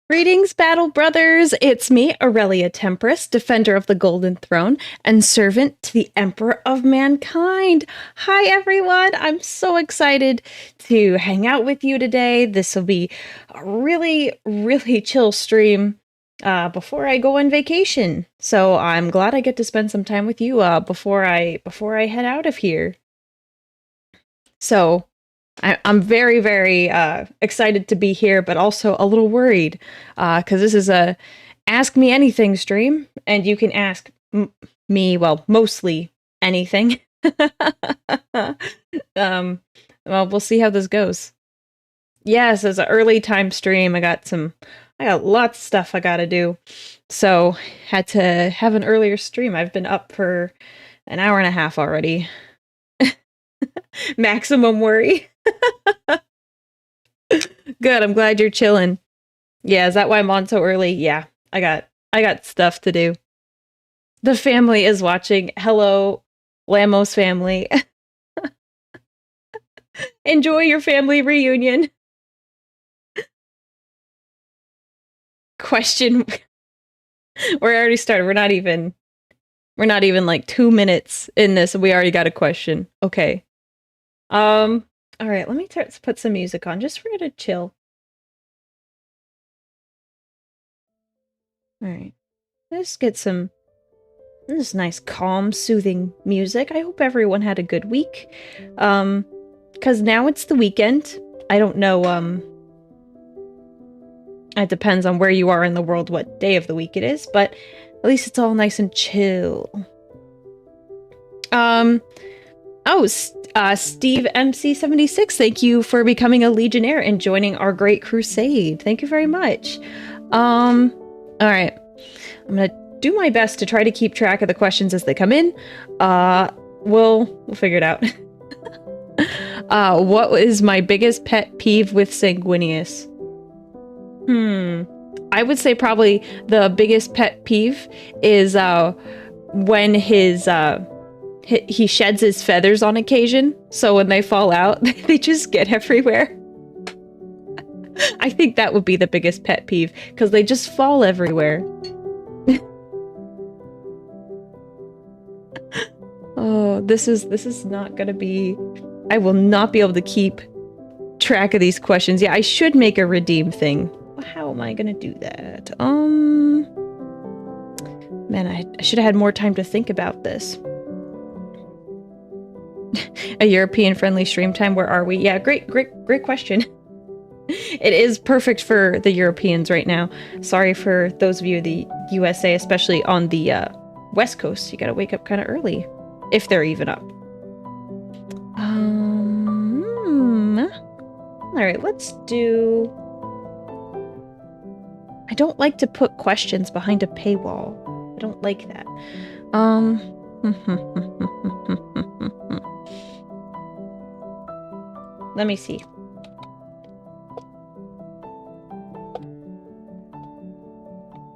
Greetings, Battle Brothers! It's me, Aurelia Tempris, Defender of the Golden Throne, and servant to the Emperor of Mankind. Hi, everyone! I'm so excited to hang out with you today. This will be a really chill stream before I go on vacation. So I'm glad I get to spend some time with you before I head out of here. So I'm very excited to be here, but also a little worried because this is a Ask Me Anything stream, and you can ask me, well, mostly anything. Well, we'll see how this goes. Yes, it's an early time stream. I got lots of stuff I gotta do, so had to have an earlier stream. I've been up for an hour and a half already. Maximum worry. Good, I'm glad you're chilling. Yeah, is that why I'm on so early? Yeah, I got stuff to do. The family is watching. Hello, Lamos family. Enjoy your family reunion. Question. We're already started. We're not even like 2 minutes in this, and we already got a question. Okay. All right, let me put some music on just for you to chill. All right. Let's get some this nice, calm, soothing music. I hope everyone had a good week. Because now it's the weekend. I don't know, it depends on where you are in the world, what day of the week it is, but at least it's all nice and chill. Steve MC76, thank you for becoming a Legionnaire and joining our great crusade. Thank you very much. All right. I'm gonna do my best to try to keep track of the questions as they come in. We'll figure it out. What is my biggest pet peeve with Sanguinius? I would say probably the biggest pet peeve is when he sheds his feathers on occasion, so when they fall out, they just get everywhere. I think that would be the biggest pet peeve, because they just fall everywhere. Oh, this is not gonna be... I will not be able to keep track of these questions. Yeah, I should make a redeem thing. How am I gonna do that? Man, I should have had more time to think about this. A European-friendly stream time, where are we? Yeah, great question. It is perfect for the Europeans right now. Sorry for those of you in the USA, especially on the West Coast. You gotta wake up kind of early, if they're even up. Alright, let's do... I don't like to put questions behind a paywall. I don't like that. Let me see.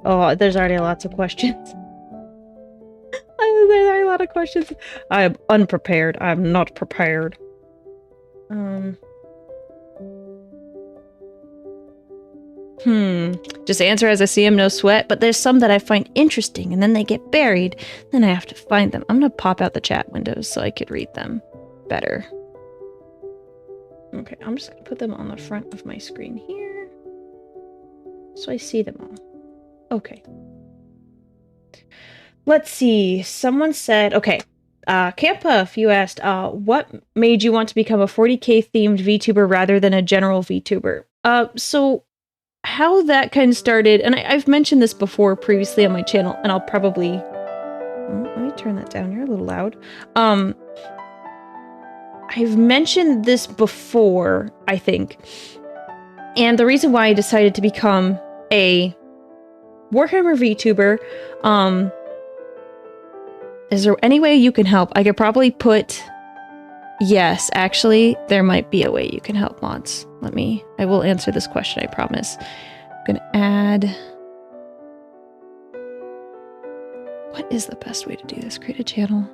Oh, there's already lots of questions. There's already a lot of questions. I am unprepared. I'm not prepared. Just answer as I see them, no sweat. But there's some that I find interesting, and then they get buried. Then I have to find them. I'm gonna pop out the chat windows so I could read them better. Okay, I'm just gonna put them on the front of my screen here, so I see them all. Okay. Let's see. Someone said, okay, Campuff, you asked, what made you want to become a 40k themed VTuber rather than a general VTuber? So how that kind of started, and I've mentioned this before previously on my channel, and I'll probably... let me turn that down. You're a little loud. I've mentioned this before, I think. And the reason why I decided to become a Warhammer Vtuber, is there any way you can help? I could probably put... Yes, actually, there might be a way you can help, mods. I will answer this question, I promise. I'm gonna add... What is the best way to do this? Create a channel.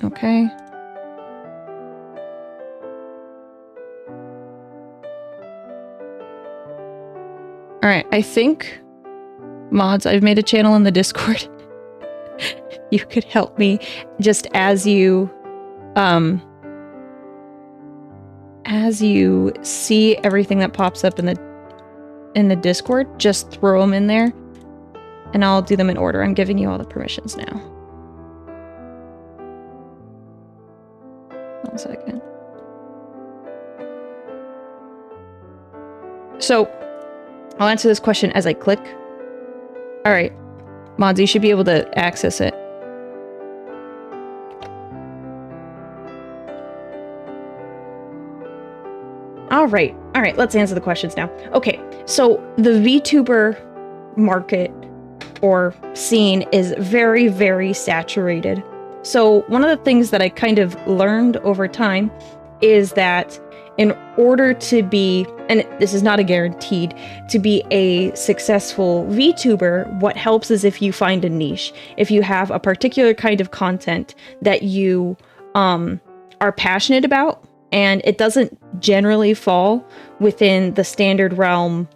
Okay. All right, I think, mods, I've made a channel in the Discord. You could help me just as you see everything that pops up in the Discord, just throw them in there and I'll do them in order. I'm giving you all the permissions now. 1 second. So I'll answer this question as I click. All right, mods, you should be able to access it. All right, let's answer the questions now. Okay, so the VTuber market or scene is very, very saturated. So one of the things that I kind of learned over time is that in order to be, and this is not a guaranteed, to be a successful VTuber, what helps is if you find a niche. If you have a particular kind of content that you are passionate about, and it doesn't generally fall within the standard realm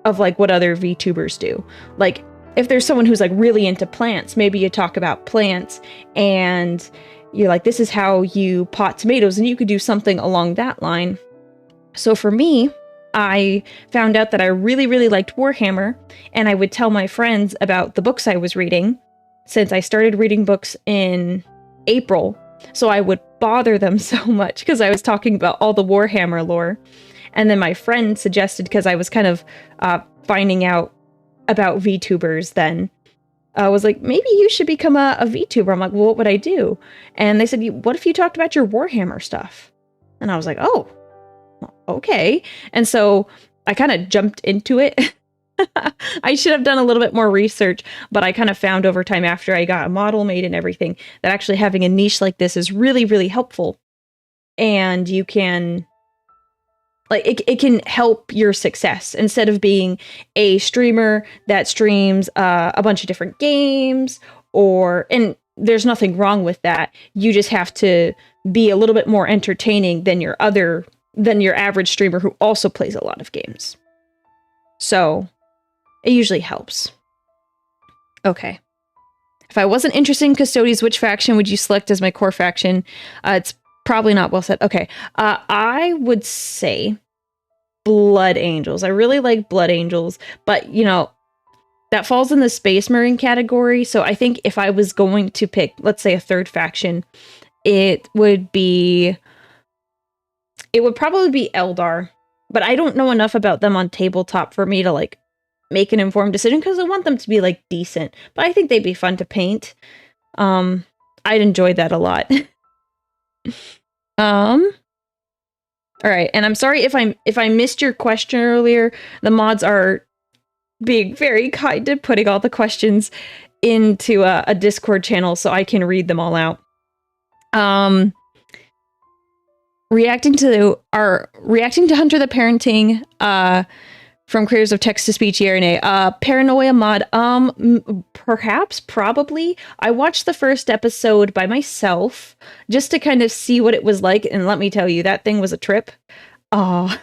of like what other VTubers do. Like if there's someone who's like really into plants, maybe you talk about plants and you're like, this is how you pot tomatoes, and you could do something along that line. So for me, I found out that I really, really liked Warhammer, and I would tell my friends about the books I was reading, since I started reading books in April. So I would bother them so much because I was talking about all the Warhammer lore. And then my friend suggested, because I was kind of finding out about VTubers then, I was like, maybe you should become a VTuber. I'm like, well, what would I do? And they said, what if you talked about your Warhammer stuff? And I was like, oh, okay. And so I kind of jumped into it. I should have done a little bit more research, but I kind of found over time after I got a model made and everything that actually having a niche like this is really, really helpful. And you can, like, it can help your success instead of being a streamer that streams a bunch of different games and there's nothing wrong with that. You just have to be a little bit more entertaining than your average streamer who also plays a lot of games. So it usually helps. Okay. If I wasn't interested in Custodians, which faction would you select as my core faction? It's probably not well said. Okay. I would say Blood Angels. I really like Blood Angels, but you know, that falls in the Space Marine category. So I think if I was going to pick, let's say, a third faction, it would probably be Eldar, but I don't know enough about them on tabletop for me to like make an informed decision, because I want them to be like decent, but I think they'd be fun to paint. I'd enjoy that a lot. All right, and I'm sorry if I missed your question earlier. The mods are being very kind to putting all the questions into a Discord channel so I can read them all out. Reacting to Hunter the Parenting from creators of text-to-speech, yeah or nay? Paranoia mod, perhaps, probably. I watched the first episode by myself just to kind of see what it was like, and let me tell you, that thing was a trip. That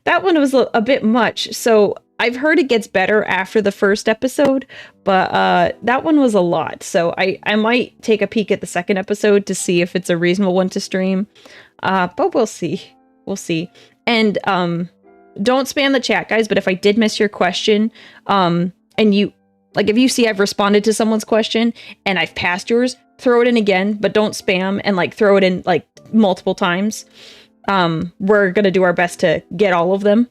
one was a bit much, so I've heard it gets better after the first episode, but that one was a lot, so I might take a peek at the second episode to see if it's a reasonable one to stream, but we'll see. We'll see. And don't spam the chat, guys, but if I did miss your question, and you, like, if you see I've responded to someone's question and I've passed yours, throw it in again, but don't spam and like throw it in like multiple times. We're gonna do our best to get all of them.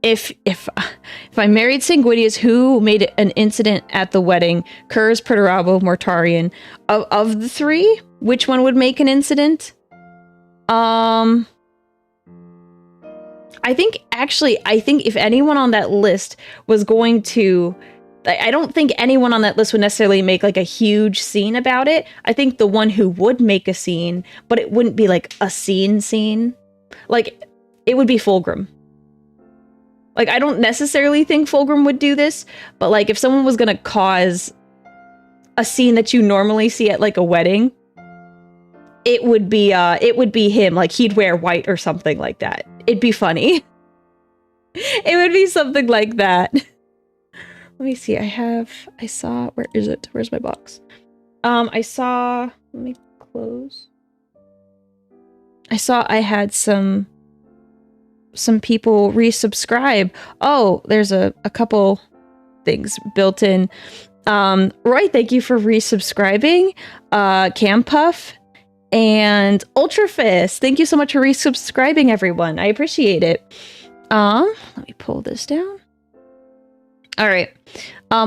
If I married Sanguinius, who made an incident at the wedding? Kurz, Perturabo, Mortarion. Of the three, which one would make an incident? I think if anyone on that list was going to, I don't think anyone on that list would necessarily make like a huge scene about it. I think the one who would make a scene, but it wouldn't be like a scene, like it would be Fulgrim. Like, I don't necessarily think Fulgrim would do this, but like if someone was gonna cause a scene that you normally see at like a wedding, it would be him. Like he'd wear white or something like that. It'd be funny. It would be something like that. Let me see. I saw, where is it? Where's my box? Let me close. I saw I had some people resubscribe. Oh, there's a couple things built in. Roy, thank you for resubscribing. Campuff and Ultrafist, thank you so much for resubscribing, everyone. I appreciate it. Let me pull this down. All right.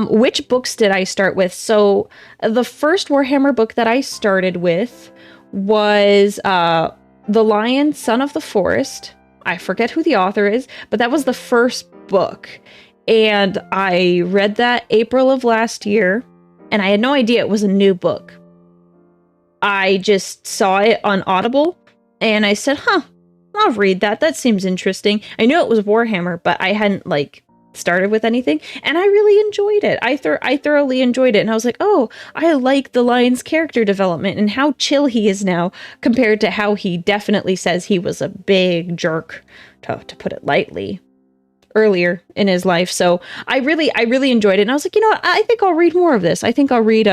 Which books did I start with? So the first Warhammer book that I started with was The Lion, Son of the Forest. I forget who the author is, but that was the first book. And I read that April of last year, and I had no idea it was a new book. I just saw it on Audible, and I said, I'll read that. That seems interesting. I knew it was Warhammer, but I hadn't, like, started with anything, and I really enjoyed it. I thoroughly enjoyed it, and I was like, oh, I like the Lion's character development and how chill he is now compared to how he definitely says he was a big jerk, to put it lightly, earlier in his life. So I really enjoyed it, and I was like, you know what? I think I'll read more of this. I think I'll read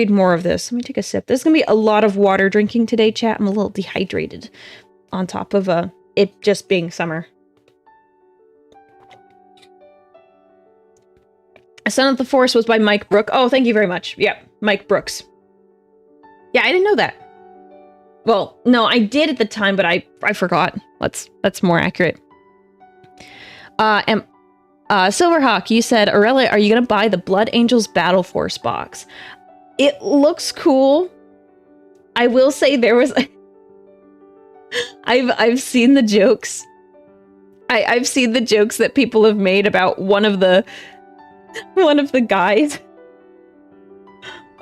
more of this. Let me take a sip. There's gonna be a lot of water drinking today, chat. I'm a little dehydrated on top of it just being summer. Son of the Forest was by Mike Brooks. Oh, thank you very much. Yeah, Mike Brooks. Yeah, I didn't know that. Well, no, I did at the time, but I forgot. That's more accurate. Silverhawk, you said, Aurelia, are you gonna buy the Blood Angels Battle Force box? It looks cool. I will say there was I've seen the jokes. I've seen the jokes that people have made about one of the guys.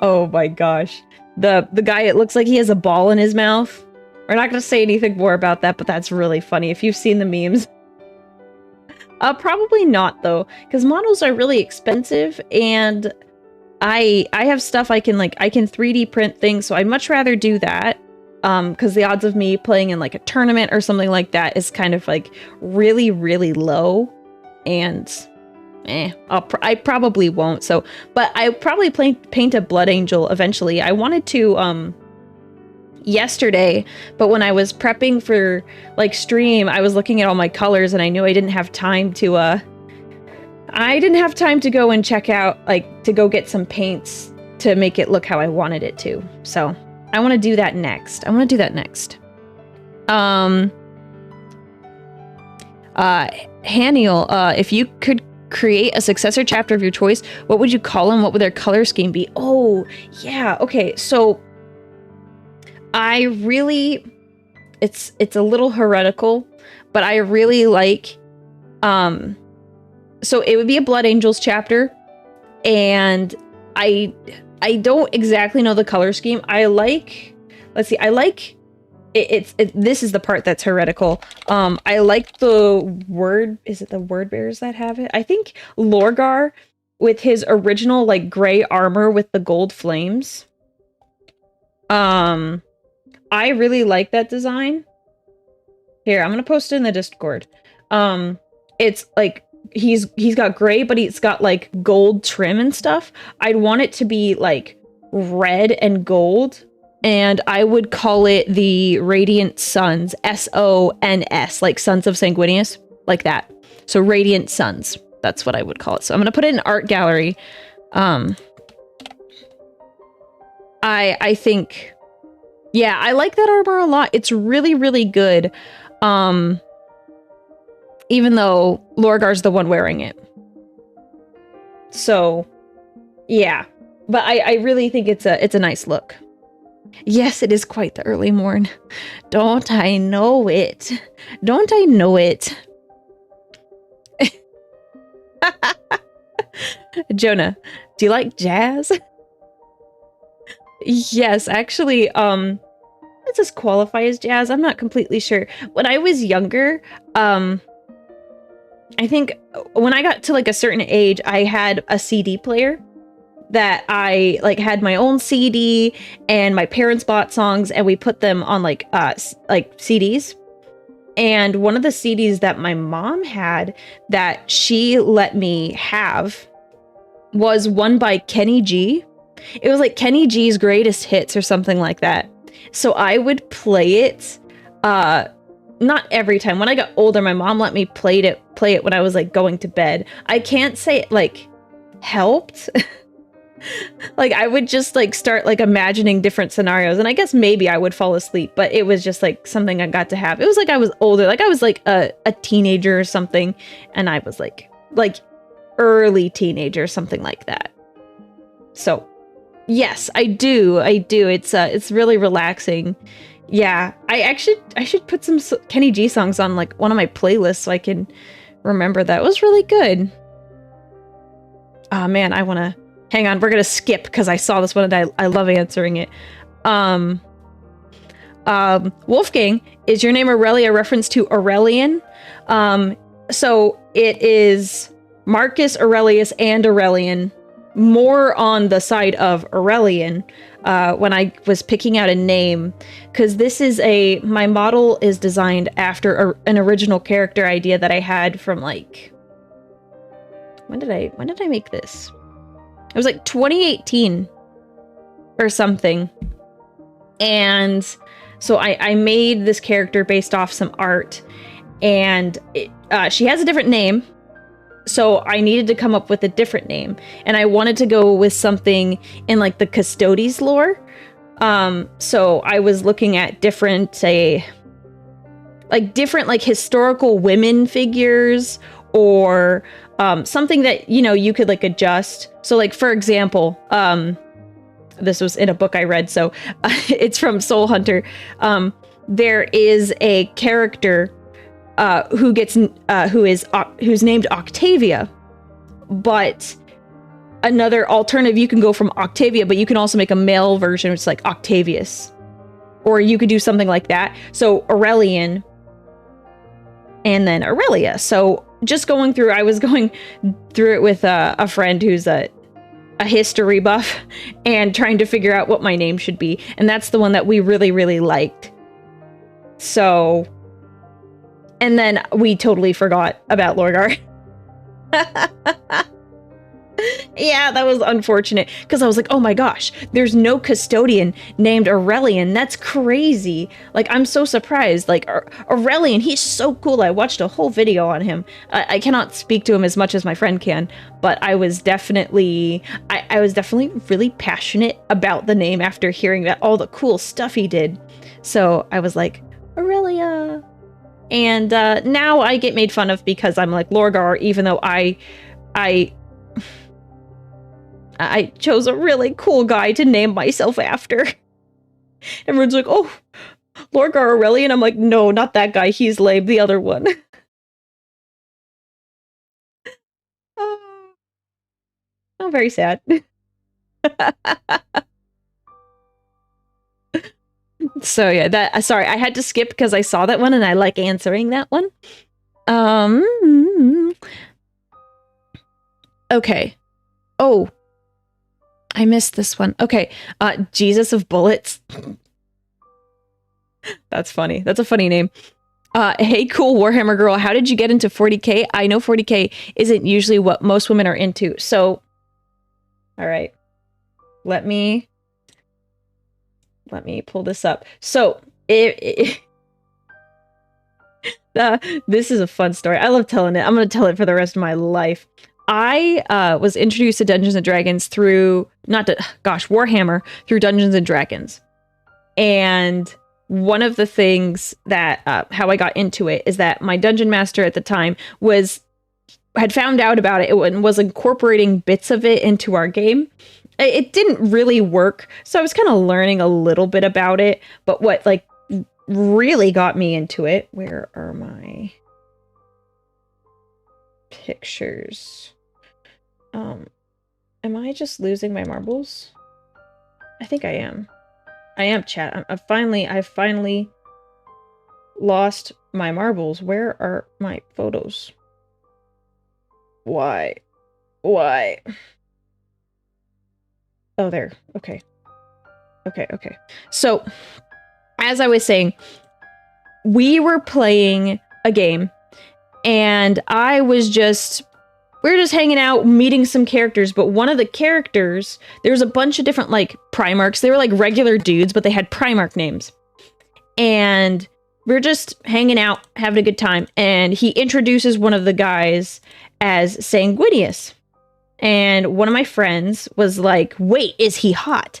Oh my gosh. The guy, it looks like he has a ball in his mouth. We're not gonna say anything more about that, but that's really funny if you've seen the memes. Probably not though, because models are really expensive, and I have stuff I can 3D print things, so I'd much rather do that. Because the odds of me playing in like a tournament or something like that is kind of like really, really low, and I probably won't. So, but I'll probably paint a Blood Angel eventually. I wanted to yesterday, but when I was prepping for like stream, I was looking at all my colors, and I knew I didn't have time to go and check out, like, to go get some paints to make it look how I wanted it to. So I want to do that next. Haniel, if you could create a successor chapter of your choice, what would you call them? What would their color scheme be? Oh, yeah. Okay, so I really, it's a little heretical, but I really like, so it would be a Blood Angels chapter, and I don't exactly know the color scheme. I like, let's see, I like, this is the part that's heretical. I like is it the word bearers that have it? I think Lorgar with his original like gray armor with the gold flames. I really like that design. Here, I'm gonna post it in the Discord. It's like he's got gray, but he's got like gold trim and stuff. I'd want it to be like red and gold, and I would call it the Radiant Suns, S-O-N-S, like Sons of Sanguinius, like that. So Radiant Suns, that's what I would call it. So I'm gonna put it in art gallery. I think, yeah, I like that armor a lot. It's really, really good. Even though Lorgar's the one wearing it. So, yeah. But I really think it's a nice look. Yes, it is quite the early morn. Don't I know it? Don't I know it? Jonah, do you like jazz? Yes, actually, does this qualify as jazz? I'm not completely sure. When I was younger, I think when I got to like a certain age, I had a CD player that I like had my own CD, and my parents bought songs and we put them on like CDs. And one of the CDs that my mom had that she let me have was one by Kenny G. It was like Kenny G's greatest hits or something like that. So I would play it, not every time. When I got older, my mom let me play it when I was like going to bed. I can't say it like helped. Like I would just like start like imagining different scenarios, and I guess maybe I would fall asleep, but it was just like something I got to have. It was like I was older, like I was like a teenager or something, and I was like early teenager, something like that. So yes, I do. It's really relaxing. Yeah, I should put some Kenny G songs on like one of my playlists so I can remember that. It was really good. Oh man, I want to hang on. We're going to skip because I saw this one and I love answering it. Wolfgang, is your name Aurelia a reference to Aurelian? So it is Marcus Aurelius and Aurelian, more on the side of Aurelian, when I was picking out a name, because my model is designed after an original character idea that I had from like, when did I make this? It was like 2018 or something. And so I made this character based off some art, and she has a different name. So I needed to come up with a different name, and I wanted to go with something in like the Custodes lore. So I was looking at different historical women figures, or something that, you know, you could like adjust. So like, for example, this was in a book I read, so it's from Soul Hunter. There is a character who's named Octavia, but another alternative, you can go from Octavia, but you can also make a male version, which is like Octavius, or you could do something like that. So Aurelian, and then Aurelia. So just I was going through it with a friend who's a history buff, and trying to figure out what my name should be, and that's the one that we really, really liked. So, and then we totally forgot about Lorgar. Yeah, that was unfortunate, because I was like, oh my gosh, there's no custodian named Aurelian. That's crazy. Like, I'm so surprised. Like, Aurelian, he's so cool. I watched a whole video on him. I cannot speak to him as much as my friend can, but I was definitely really passionate about the name after hearing that all the cool stuff he did. So I was like, Aurelia. And now I get made fun of because I'm like Lorgar, even though I chose a really cool guy to name myself after. Everyone's like, oh, Lorgar Aurelian. I'm like, no, not that guy. He's lame. The other one. Oh, very sad. So yeah, sorry, I had to skip because I saw that one and I like answering that one. Okay. Oh, I missed this one. Okay. Jesus of Bullets. That's funny. That's a funny name. Hey, cool Warhammer girl. How did you get into 40K? I know 40K isn't usually what most women are into. So, all right. Let me pull this up. So, this is a fun story. I love telling it. I'm going to tell it for the rest of my life. I was introduced to Dungeons and Dragons through, Warhammer through Dungeons and Dragons. And one of the things that, how I got into it is that my dungeon master at the time had found out about it and was incorporating bits of it into our game. It didn't really work, so I was kind of learning a little bit about it, but what like really got me into it, where are my pictures? Am I just losing my marbles? I think I am. I am, chat. I've finally lost my marbles. Where are my photos? Why? Oh, there. Okay. Okay. So, as I was saying, we were playing a game, and we were just hanging out, meeting some characters, but one of the characters, there was a bunch of different, like, Primarchs. They were, like, regular dudes, but they had Primarch names. And we were just hanging out, having a good time, and he introduces one of the guys as Sanguinius. And one of my friends was like, wait, is he hot?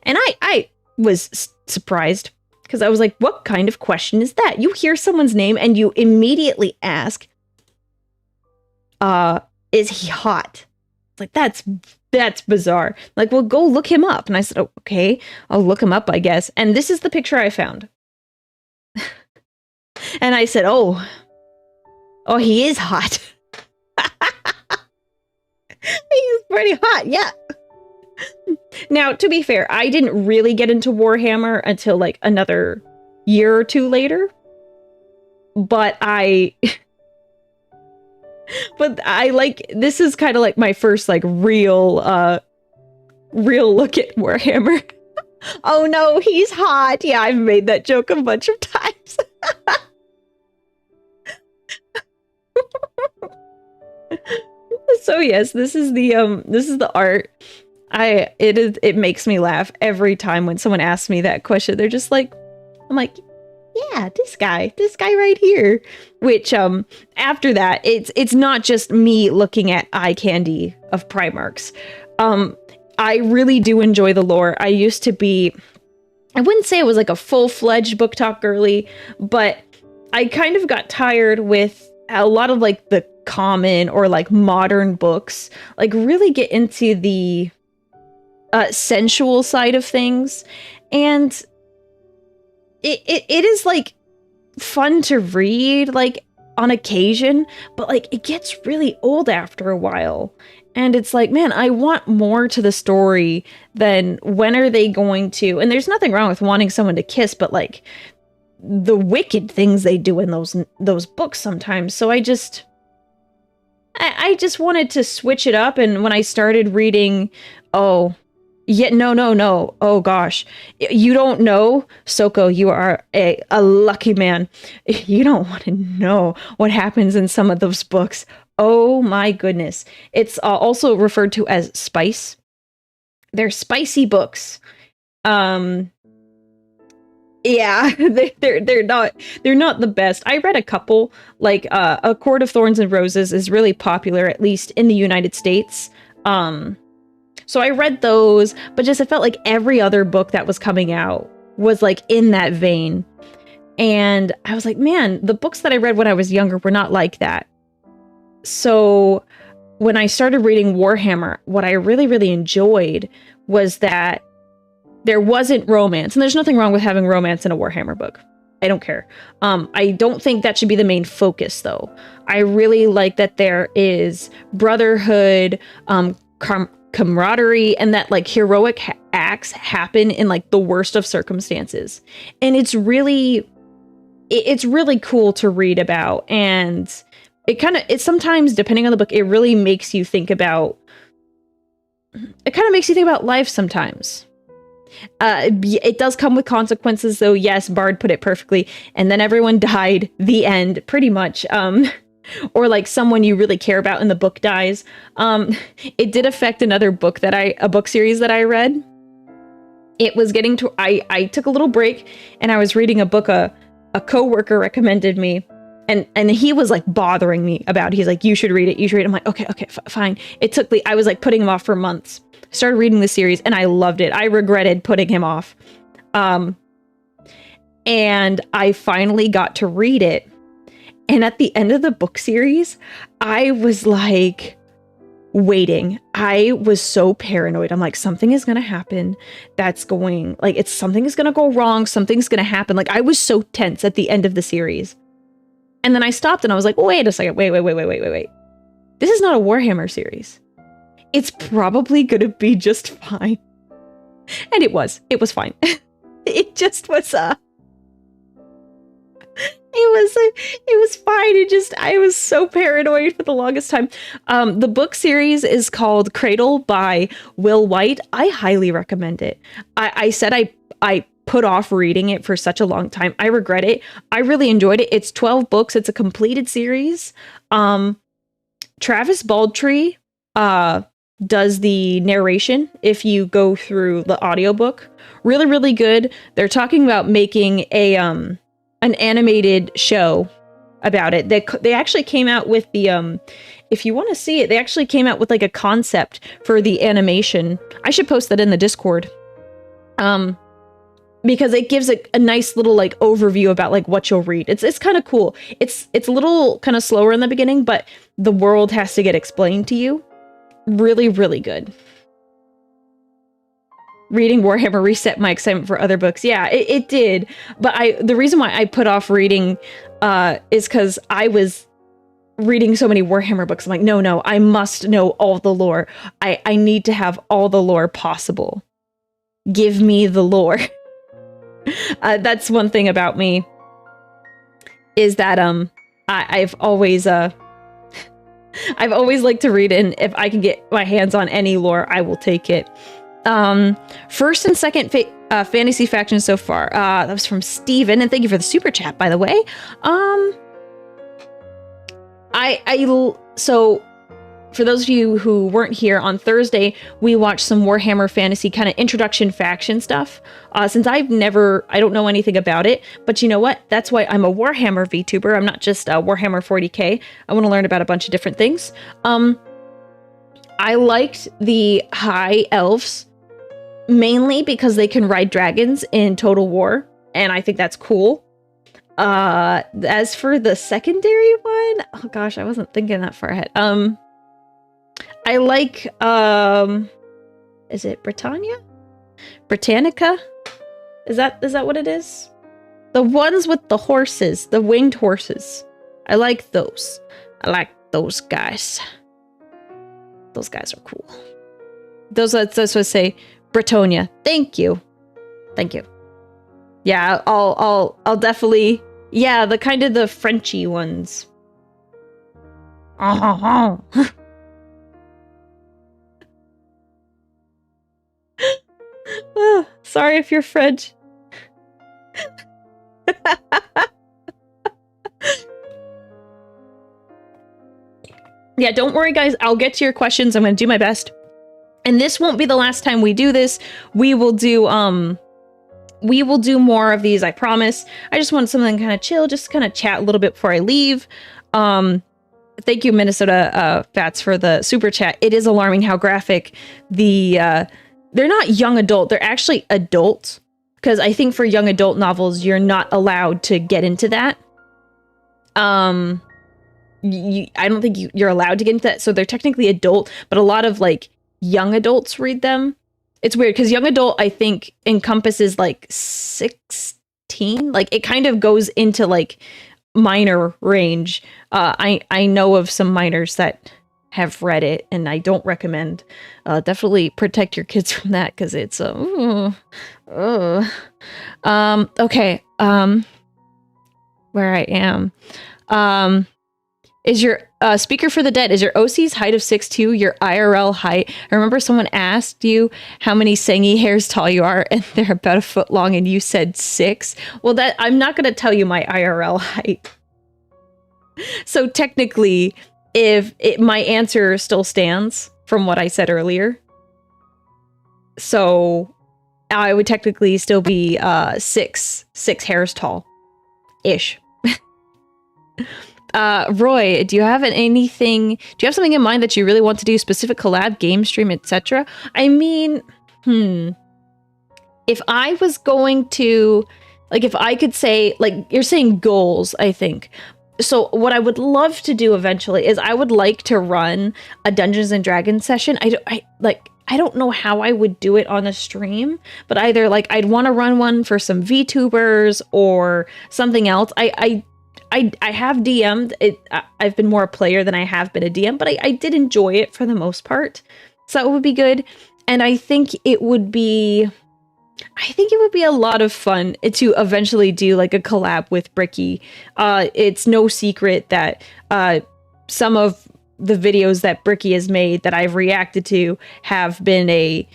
And I was surprised, because I was like, what kind of question is that? You hear someone's name and you immediately ask, is he hot? It's like, that's bizarre. Like, well, go look him up. And I said, oh, okay, I'll look him up, I guess. And this is the picture I found. And I said, oh, he is hot. He is pretty hot, yeah. Now, to be fair, I didn't really get into Warhammer until, like, another year or two later. But this is kind of like my first, like, real look at Warhammer. Oh no, he's hot. Yeah, I've made that joke a bunch of times. So yes, this is the art. It makes me laugh every time when someone asks me that question. They're just like, I'm like, yeah, this guy right here. Which after that, it's not just me looking at eye candy of Primarchs. I really do enjoy the lore. I used to be, I wouldn't say it was like a full-fledged book talk girly, but I kind of got tired with a lot of like the common or like modern books, like really get into the sensual side of things. And it is like fun to read like on occasion, but like it gets really old after a while. And it's like, man, I want more to the story than when are they going to, and there's nothing wrong with wanting someone to kiss, but like the wicked things they do in those books sometimes. So I just wanted to switch it up. And when I started reading, no. Oh gosh, you don't know, Soko, you are a lucky man. You don't want to know what happens in some of those books. Oh my goodness. It's also referred to as spice. They're spicy books. Yeah, they're not the best. I read a couple, like A Court of Thorns and Roses is really popular, at least in the United States. So I read those, but just it felt like every other book that was coming out was like in that vein. And I was like, man, the books that I read when I was younger were not like that. So when I started reading Warhammer, what I really, really enjoyed was that there wasn't romance. And there's nothing wrong with having romance in a Warhammer book. I don't care. I don't think that should be the main focus, though. I really like that there is brotherhood, camaraderie, and that like heroic acts happen in like the worst of circumstances. And it's really cool to read about. And it sometimes, depending on the book, it really makes you think about, life sometimes. It does come with consequences, though. Yes, Bard put it perfectly. And then everyone died. The end, pretty much. Or like someone you really care about in the book dies. It did affect another book a book series that I read. It was getting to, I took a little break and I was reading a book a coworker recommended me. And he was like bothering me about it. He's like, you should read it. I'm like, okay, fine. I was like putting him off for months. Started reading the series and I loved it. I regretted putting him off. And I finally got to read it. And at the end of the book series, I was like waiting. I was so paranoid. I'm like, something is going to happen. Something is going to go wrong. Something's going to happen. Like I was so tense at the end of the series. And then I stopped and I was like, wait a second. Wait. This is not a Warhammer series. It's probably going to be just fine. And it was fine. It just was, It was fine. I was so paranoid for the longest time. The book series is called Cradle by Will White. I highly recommend it. I said I put off reading it for such a long time. I regret it. I really enjoyed it. It's 12 books. It's a completed series. Travis Baldtree does the narration if you go through the audiobook. Really, really good. They're talking about making a an animated show about it. They actually came out with the if you want to see it, they actually came out with like a concept for the animation. I should post that in the Discord. Because it gives a nice little like overview about like what you'll read. It's kind of cool. It's a little kind of slower in the beginning, but the world has to get explained to you. Really, really good. Reading Warhammer reset my excitement for other books. Yeah, it did. But the reason why I put off reading is because I was reading so many Warhammer books. I'm like, no, I must know all the lore. I need to have all the lore possible. Give me the lore. That's one thing about me, is that I've always liked to read, and if I can get my hands on any lore, I will take it. First and second fantasy faction so far. That was from Steven, and thank you for the super chat, by the way. So for those of you who weren't here on Thursday, we watched some Warhammer Fantasy kind of introduction faction stuff. Since I don't know anything about it, but you know what? That's why I'm a Warhammer VTuber. I'm not just a Warhammer 40k. I want to learn about a bunch of different things. I liked the High Elves, mainly because they can ride dragons in Total War, and I think that's cool. As for the secondary one, oh gosh, I wasn't thinking that far ahead. I like, is it Britannia? Britannica? Is that what it is? The ones with the horses, the winged horses. I like those. I like those guys. Those guys are cool. That's what I say. Britannia. Thank you. Thank you. Yeah, I'll definitely. Yeah, the kind of the Frenchy ones. Oh, sorry if you're French. Yeah, don't worry, guys. I'll get to your questions. I'm going to do my best. And this won't be the last time we do this. We will do more of these, I promise. I just want something kind of chill, just kind of chat a little bit before I leave. Thank you, Minnesota Fats, for the super chat. It is alarming how graphic they're not young adult, they're actually adult. Because I think for young adult novels, you're not allowed to get into that. I don't think you're allowed to get into that. So they're technically adult, but a lot of like young adults read them. It's weird because young adult, I think, encompasses like 16. Like it kind of goes into like minor range. I know of some minors that have read it, and I don't recommend. Definitely protect your kids from that because it's okay. Where I am. Is your Speaker for the Dead, is your OC's height of 6'2" your IRL height? I remember someone asked you how many Sengi hairs tall you are, and they're about a foot long, and you said 6. Well, that I'm not going to tell you my IRL height. So technically, my answer still stands from what I said earlier. So I would technically still be 6 hairs tall, ish. Roy, do you have something in mind that you really want to do? Specific collab, game stream, etc.? I mean, if I was going to, like, if I could say, like, you're saying goals, I think. So what I would love to do eventually is I would like to run a Dungeons and Dragons session. I don't know how I would do it on a stream, but either like I'd want to run one for some VTubers or something else. I have DM'd it. I've been more a player than I have been a DM, but I did enjoy it for the most part. So that would be good. And I think it would be, I think it would be a lot of fun to eventually do like a collab with Bricky. It's no secret that some of the videos that Bricky has made that I've reacted to have been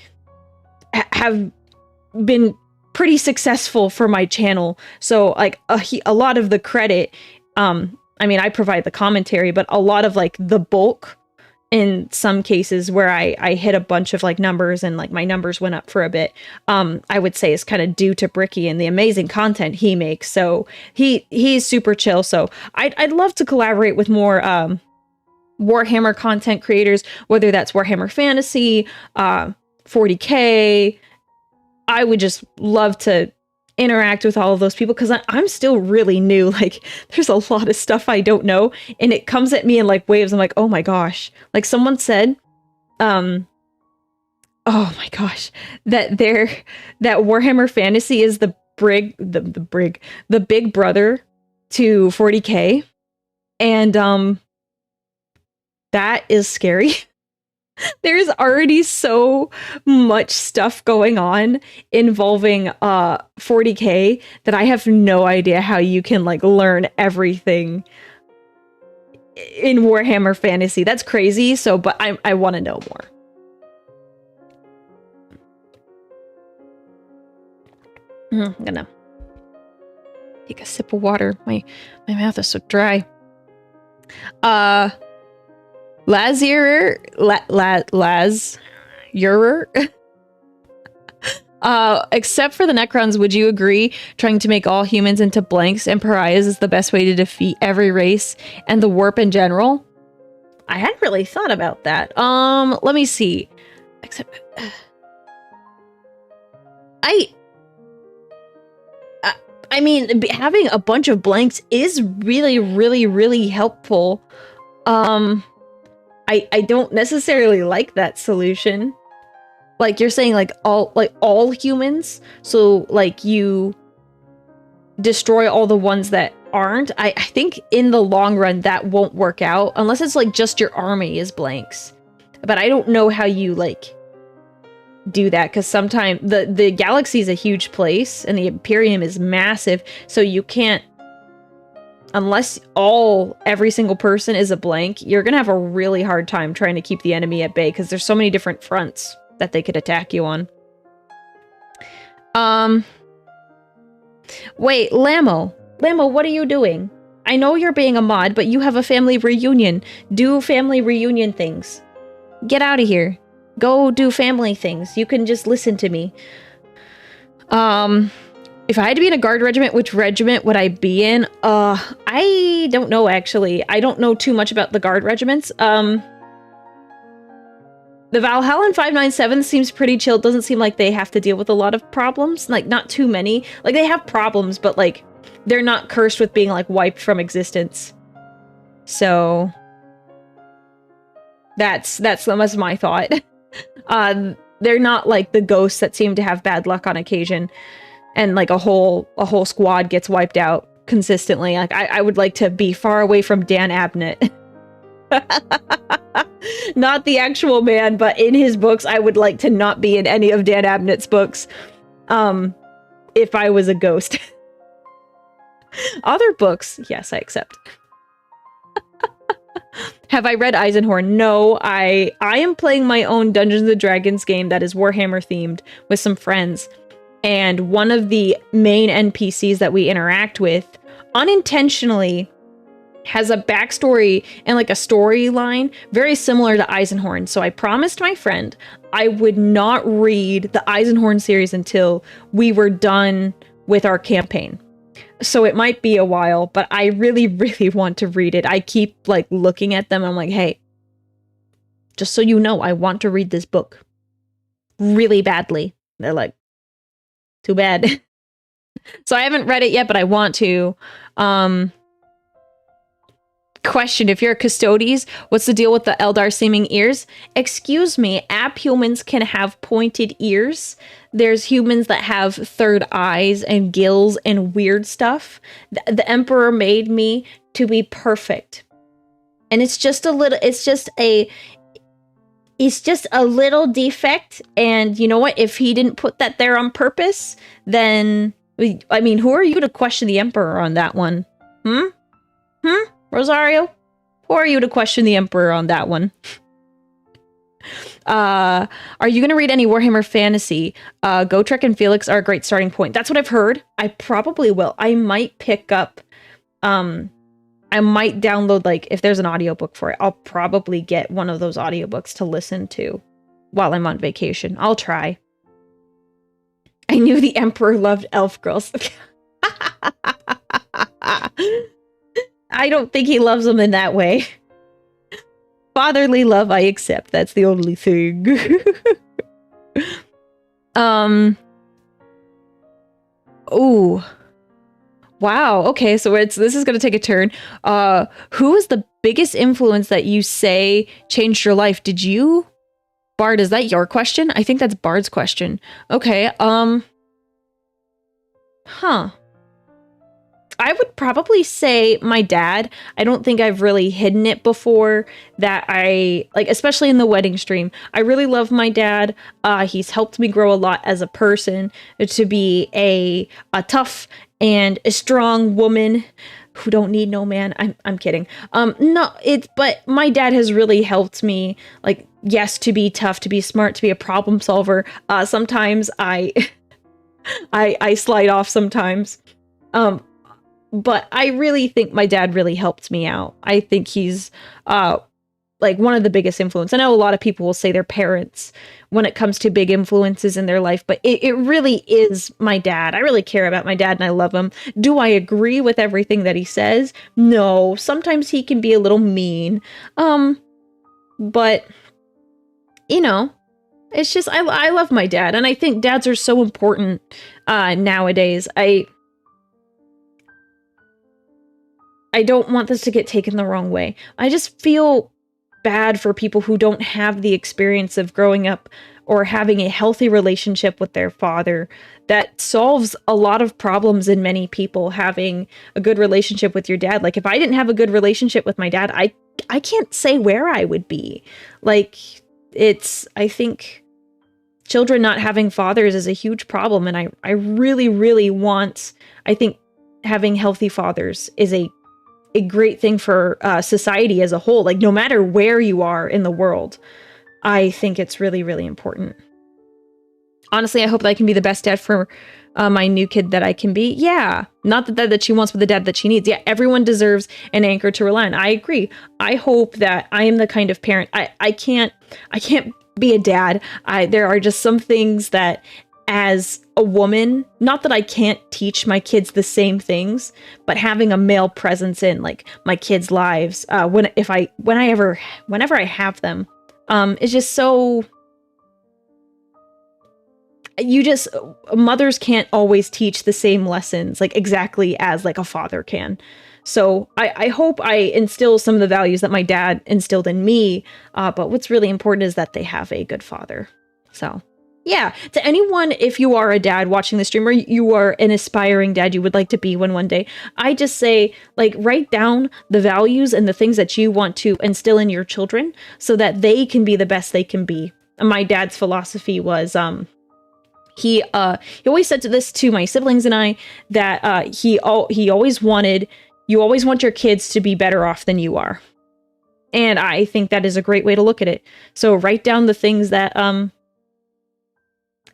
pretty successful for my channel. So like a lot of the credit, I mean, I provide the commentary, but a lot of like the bulk in some cases where I hit a bunch of like numbers and like my numbers went up for a bit, I would say is kind of due to Bricky and the amazing content he makes. So he's super chill. So I'd love to collaborate with more Warhammer content creators, whether that's Warhammer Fantasy, 40K. I would just love to interact with all of those people because I'm still really new. Like there's a lot of stuff I don't know and it comes at me in like waves. I'm like, oh my gosh. Like someone said, oh my gosh, that Warhammer Fantasy is the big brother to 40K. And that is scary. There's already so much stuff going on involving 40K that I have no idea how you can like learn everything in Warhammer Fantasy. That's crazy. So, but I want to know more. I'm gonna take a sip of water. My mouth is so dry. Lazurer. Except for the Necrons, would you agree trying to make all humans into blanks and pariahs is the best way to defeat every race and the warp in general? I hadn't really thought about that. Let me see. Except I mean, having a bunch of blanks is really, really, really helpful. I don't necessarily like that solution. Like you're saying like all humans, so like you destroy all the ones that aren't. I think in the long run that won't work out unless it's like just your army is blanks. But I don't know how you like do that because sometimes the galaxy is a huge place and the Imperium is massive, so you can't, unless every single person is a blank, you're gonna have a really hard time trying to keep the enemy at bay because there's so many different fronts that they could attack you on. Wait, Lamo, what are you doing? I know you're being a mod, but you have a family reunion. Do family reunion things. Get out of here. Go do family things. You can just listen to me. If I had to be in a guard regiment, which regiment would I be in? I don't know, actually. I don't know too much about the guard regiments. The Valhallan 597 seems pretty chill. Doesn't seem like they have to deal with a lot of problems. Like, not too many. Like, they have problems, but, like, they're not cursed with being, like, wiped from existence. So, that's my thought. They're not, like, the ghosts that seem to have bad luck on occasion. And like a whole squad gets wiped out consistently. Like I would like to be far away from Dan Abnett. Not the actual man, but in his books, I would like to not be in any of Dan Abnett's books. If I was a ghost. Other books, yes, I accept. Have I read Eisenhorn? No, I am playing my own Dungeons & Dragons game that is Warhammer themed with some friends. And one of the main NPCs that we interact with unintentionally has a backstory and like a storyline very similar to Eisenhorn. So I promised my friend I would not read the Eisenhorn series until we were done with our campaign. So it might be a while, but I really, really want to read it. I keep like looking at them and I'm like, hey, just so you know, I want to read this book really badly. They're like, too bad. So I haven't read it yet, but I want to. Question, if you're a Custodes, what's the deal with the Eldar seeming ears? Excuse me, app humans can have pointed ears. There's humans that have third eyes and gills and weird stuff. The Emperor made me to be perfect. And it's just a it's just a little defect. And you know what? If he didn't put that there on purpose, then, I mean, who are you to question the Emperor on that one? Rosario? Who are you to question the Emperor on that one? Are you going to read any Warhammer Fantasy? Gotrek and Felix are a great starting point. That's what I've heard. I probably will. I might pick up, I might download, like, if there's an audiobook for it, I'll probably get one of those audiobooks to listen to while I'm on vacation. I'll try. I knew the Emperor loved elf girls. I don't think he loves them in that way. Fatherly love, I accept. That's the only thing. Oh. Wow. Okay, so this is going to take a turn. Who is the biggest influence that you say changed your life? Did you? Bard, is that your question? I think that's Bard's question. Okay, I would probably say my dad. I don't think I've really hidden it before that especially in the wedding stream. I really love my dad. He's helped me grow a lot as a person to be a tough and a strong woman who don't need no man. I'm kidding. But my dad has really helped me, like, yes, to be tough, to be smart, to be a problem solver. Sometimes I slide off sometimes. But I really think my dad really helped me out. I think he's like one of the biggest influence. I know a lot of people will say their parents when it comes to big influences in their life, but it really is my dad. I really care about my dad and I love him. Do I agree with everything that he says? No. Sometimes he can be a little mean. But you know, it's just I love my dad, and I think dads are so important nowadays. I don't want this to get taken the wrong way. I just feel bad for people who don't have the experience of growing up or having a healthy relationship with their father. That solves a lot of problems in many people, having a good relationship with your dad. Like, if I didn't have a good relationship with my dad, I can't say where I would be. Like, I think children not having fathers is a huge problem. And I really, really want, I think having healthy fathers is a great thing for society as a whole. Like, no matter where you are in the world, I think it's really, really important. Honestly, I hope that I can be the best dad for my new kid that I can be. Yeah, not the dad that she wants, but the dad that she needs. Yeah, everyone deserves an anchor to rely on. I agree. I hope that I am the kind of parent. I can't be a dad. There are just some things that, as a woman, not that I can't teach my kids the same things, but having a male presence in, like, my kids' lives, whenever I have them, is just so. Mothers can't always teach the same lessons, like, exactly as, like, a father can. So I hope I instill some of the values that my dad instilled in me. But what's really important is that they have a good father. So. Yeah, to anyone, if you are a dad watching the stream, or you are an aspiring dad you would like to be one day, I just say, like, write down the values and the things that you want to instill in your children so that they can be the best they can be. And my dad's philosophy was, he always said this to my siblings and I, that he always wanted, you always want your kids to be better off than you are. And I think that is a great way to look at it. So write down the things that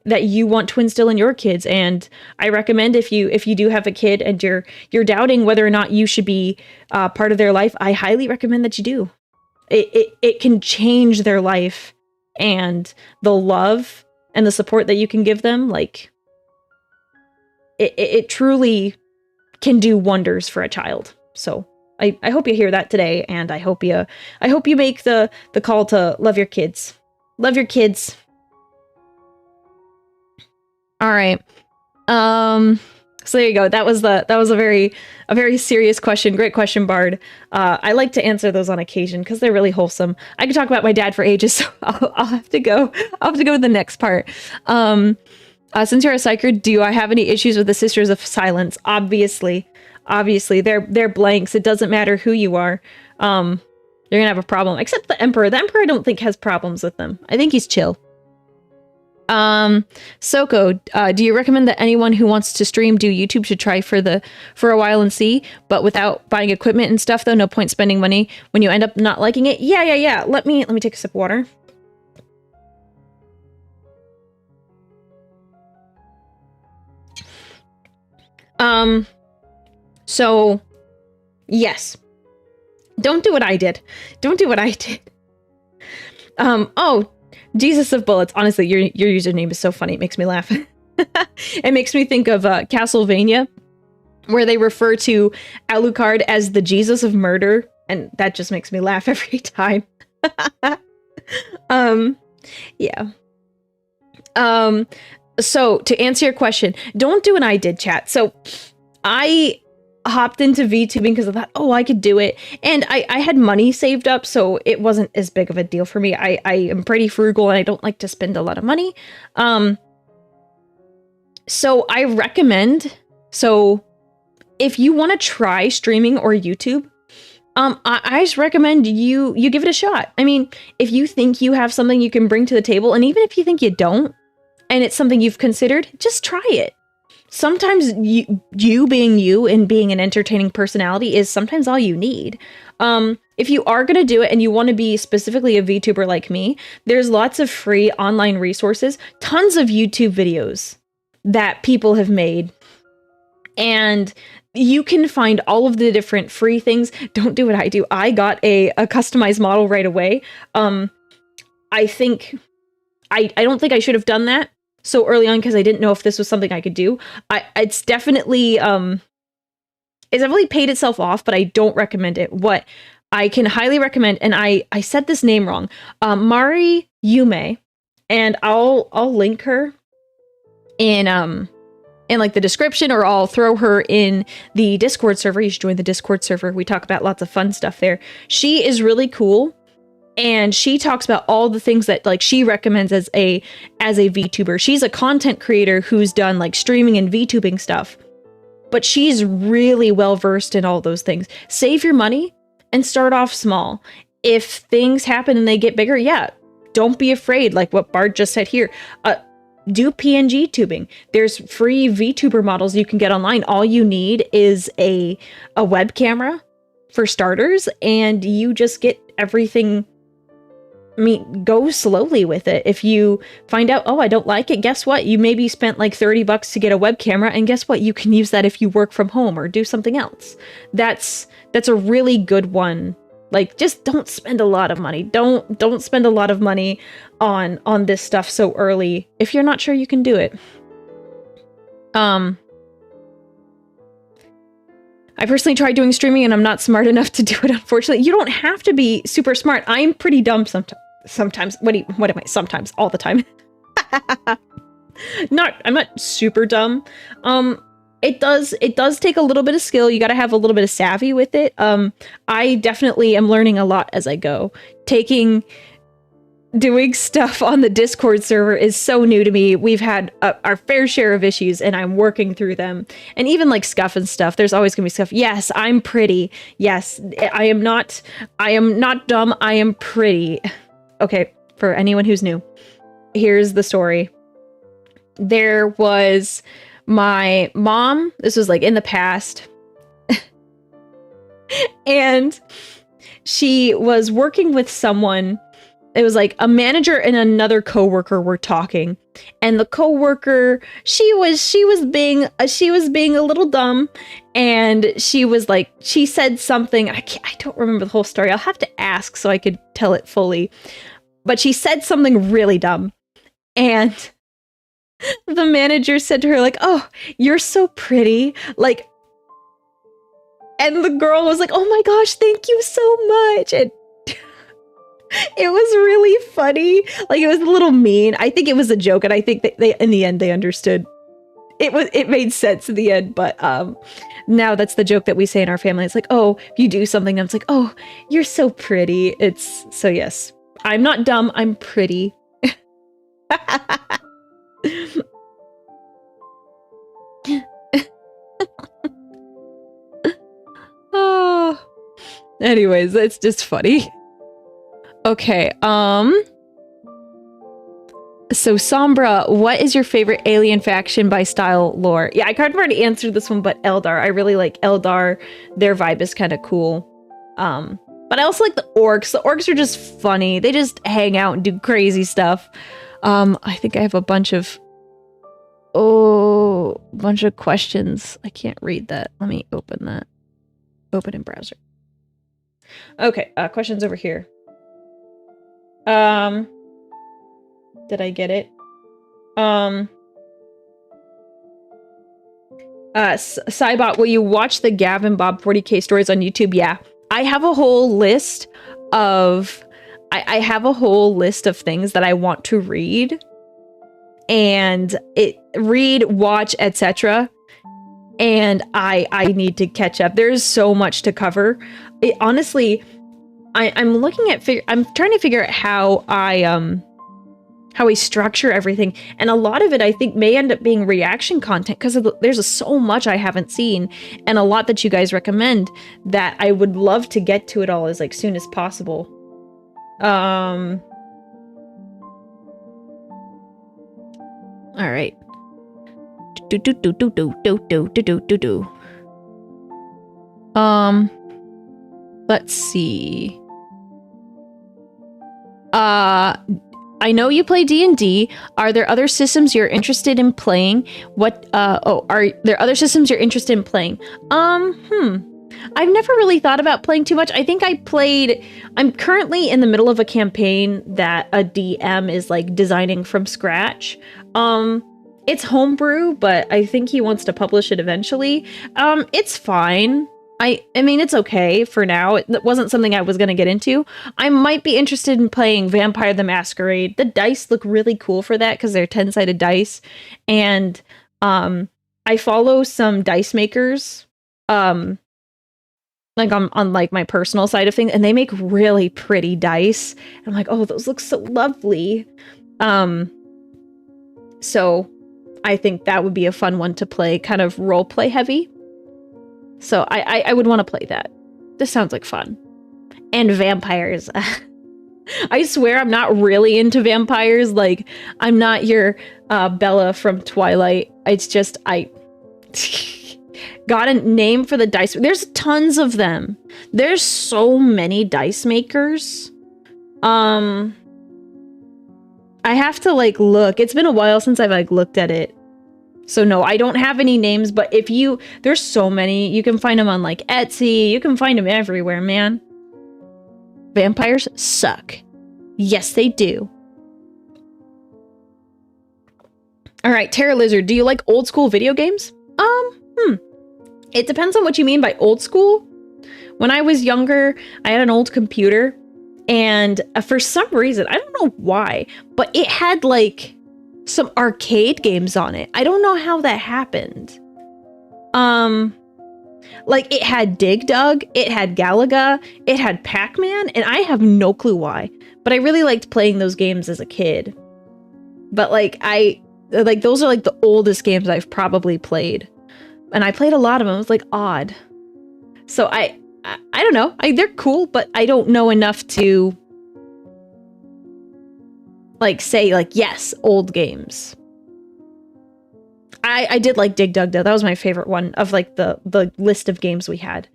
you want to instill in your kids. And I recommend, if you do have a kid and you're doubting whether or not you should be part of their life, I highly recommend that you do. It can change their life, and the love and the support that you can give them, like, it truly can do wonders for a child. So I hope you hear that today, and I hope you make the call to love your kids. Love your kids. All right. So there you go. That was a very serious question. Great question, Bard. I like to answer those on occasion because they're really wholesome. I could talk about my dad for ages, so I'll have to go. I'll have to go with the next part. Since you're a psyker, do I have any issues with the Sisters of Silence? Obviously, they're blanks. It doesn't matter who you are. they're gonna have a problem. Except the Emperor. The Emperor I don't think has problems with them. I think he's chill. Soko, do you recommend that anyone who wants to stream do YouTube should try for a while and see, but without buying equipment and stuff though? No point spending money when you end up not liking it? Yeah. Let me take a sip of water. So yes. Don't do what I did. Don't do what I did. Oh, Jesus of Bullets. Honestly, your username is so funny. It makes me laugh. It makes me think of Castlevania, where they refer to Alucard as the Jesus of murder, and that just makes me laugh every time. Yeah. So to answer your question, don't do what I did, chat. So I hopped into VTubing because I thought, oh, I could do it. And I had money saved up, so it wasn't as big of a deal for me. I am pretty frugal and I don't like to spend a lot of money. So I recommend, so if you want to try streaming or YouTube, I just recommend you give it a shot. I mean, if you think you have something you can bring to the table, and even if you think you don't, and it's something you've considered, just try it. Sometimes you being you and being an entertaining personality is sometimes all you need. If you are going to do it and you want to be specifically a VTuber like me, there's lots of free online resources, tons of YouTube videos that people have made. And you can find all of the different free things. Don't do what I do. I got a customized model right away. I don't think I should have done that so early on because I didn't know if this was something I could do. It's definitely paid itself off, but I don't recommend it. What I can highly recommend, and I said this name wrong, Mari Yume, and I'll link her in like the description, or I'll throw her in the Discord server. You should join the Discord server. We talk about lots of fun stuff there. She is really cool. And she talks about all the things that like she recommends as a VTuber. She's a content creator who's done like streaming and VTubing stuff, but she's really well versed in all those things. Save your money and start off small. If things happen and they get bigger, yeah, don't be afraid. Like what Bart just said here, do PNG tubing. There's free VTuber models you can get online. All you need is a web camera for starters, and you just get everything. I mean, go slowly with it. If you find out, oh, I don't like it, guess what? You maybe spent like $30 to get a web camera, and guess what? You can use that if you work from home or do something else. That's a really good one. Like, just don't spend a lot of money. Don't spend a lot of money on this stuff so early if you're not sure you can do it. I personally tried doing streaming and I'm not smart enough to do it, unfortunately. You don't have to be super smart. I'm pretty dumb sometimes. What am I? Sometimes. All the time. I'm not super dumb. It does take a little bit of skill. You got to have a little bit of savvy with it. I definitely am learning a lot as I go. Doing stuff on the Discord server is so new to me. We've had our fair share of issues and I'm working through them. And even like scuff and stuff, there's always gonna be stuff. Yes, I'm pretty. Yes, I am not dumb. I am pretty. Okay, for anyone who's new, here's the story. There was my mom, this was like in the past, and she was working with someone. It was like a manager and another coworker were talking, and the coworker, she was being a little dumb, and she said something. I don't remember the whole story. I'll have to ask so I could tell it fully. But she said something really dumb, and the manager said to her like, "Oh, you're so pretty," like, and the girl was like, "Oh my gosh, thank you so much," and it was really funny. Like, it was a little mean. I think it was a joke, and I think that they, in the end, they understood. It made sense in the end, but now that's the joke that we say in our family. It's like, oh, if you do something, it's like, oh, you're so pretty. So yes, I'm not dumb. I'm pretty. Oh. Anyways, it's just funny. Okay, so Sombra, what is your favorite alien faction by style lore? Yeah, I kind of already answered this one, but Eldar. I really like Eldar. Their vibe is kind of cool. But I also like the orcs. The orcs are just funny. They just hang out and do crazy stuff. I think I have a bunch of questions. I can't read that. Let me open that. Open in browser. Okay, questions over here. Did I get it? Cybot, will you watch the Gav and Bob 40k stories on YouTube? Yeah. I have a whole list of I have a whole list of things that I want to read and read, watch, etc. And I need to catch up. There's so much to cover. Honestly, I'm looking at I'm trying to figure out how I structure everything, and a lot of it I think may end up being reaction content because there's so much I haven't seen and a lot that you guys recommend that I would love to get to it all as like soon as possible. All right. Let's see. I know you play D&D. Are there other systems you're interested in playing? Are there other systems you're interested in playing? I've never really thought about playing too much. I think I'm currently in the middle of a campaign that a DM is like designing from scratch. It's homebrew, but I think he wants to publish it eventually. It's fine. I mean, it's okay for now. It wasn't something I was going to get into. I might be interested in playing Vampire the Masquerade. The dice look really cool for that because they're 10-sided dice. And I follow some dice makers like on like my personal side of things, and they make really pretty dice. I'm like, oh, those look so lovely. So I think that would be a fun one to play, kind of role play heavy. So I would want to play that. This sounds like fun. And vampires. I swear I'm not really into vampires. Like, I'm not your Bella from Twilight. It's just, I got a name for the dice. There's tons of them. There's so many dice makers. I have to like look. It's been a while since I've like looked at it. So no, I don't have any names, but there's so many. You can find them on like Etsy. You can find them everywhere, man. Vampires suck. Yes, they do. All right, Terra Lizard, do you like old school video games? It depends on what you mean by old school. When I was younger, I had an old computer, and for some reason, I don't know why, but it had like some arcade games on it. I don't know how that happened. Like it had Dig Dug, it had Galaga, it had Pac-Man, and I have no clue why. But I really liked playing those games as a kid. But like those are like the oldest games I've probably played. And I played a lot of them. It was like odd. So I don't know. They're cool, but I don't know enough to like say like, yes, old games. I did like Dig Dug though. That was my favorite one of like the list of games we had.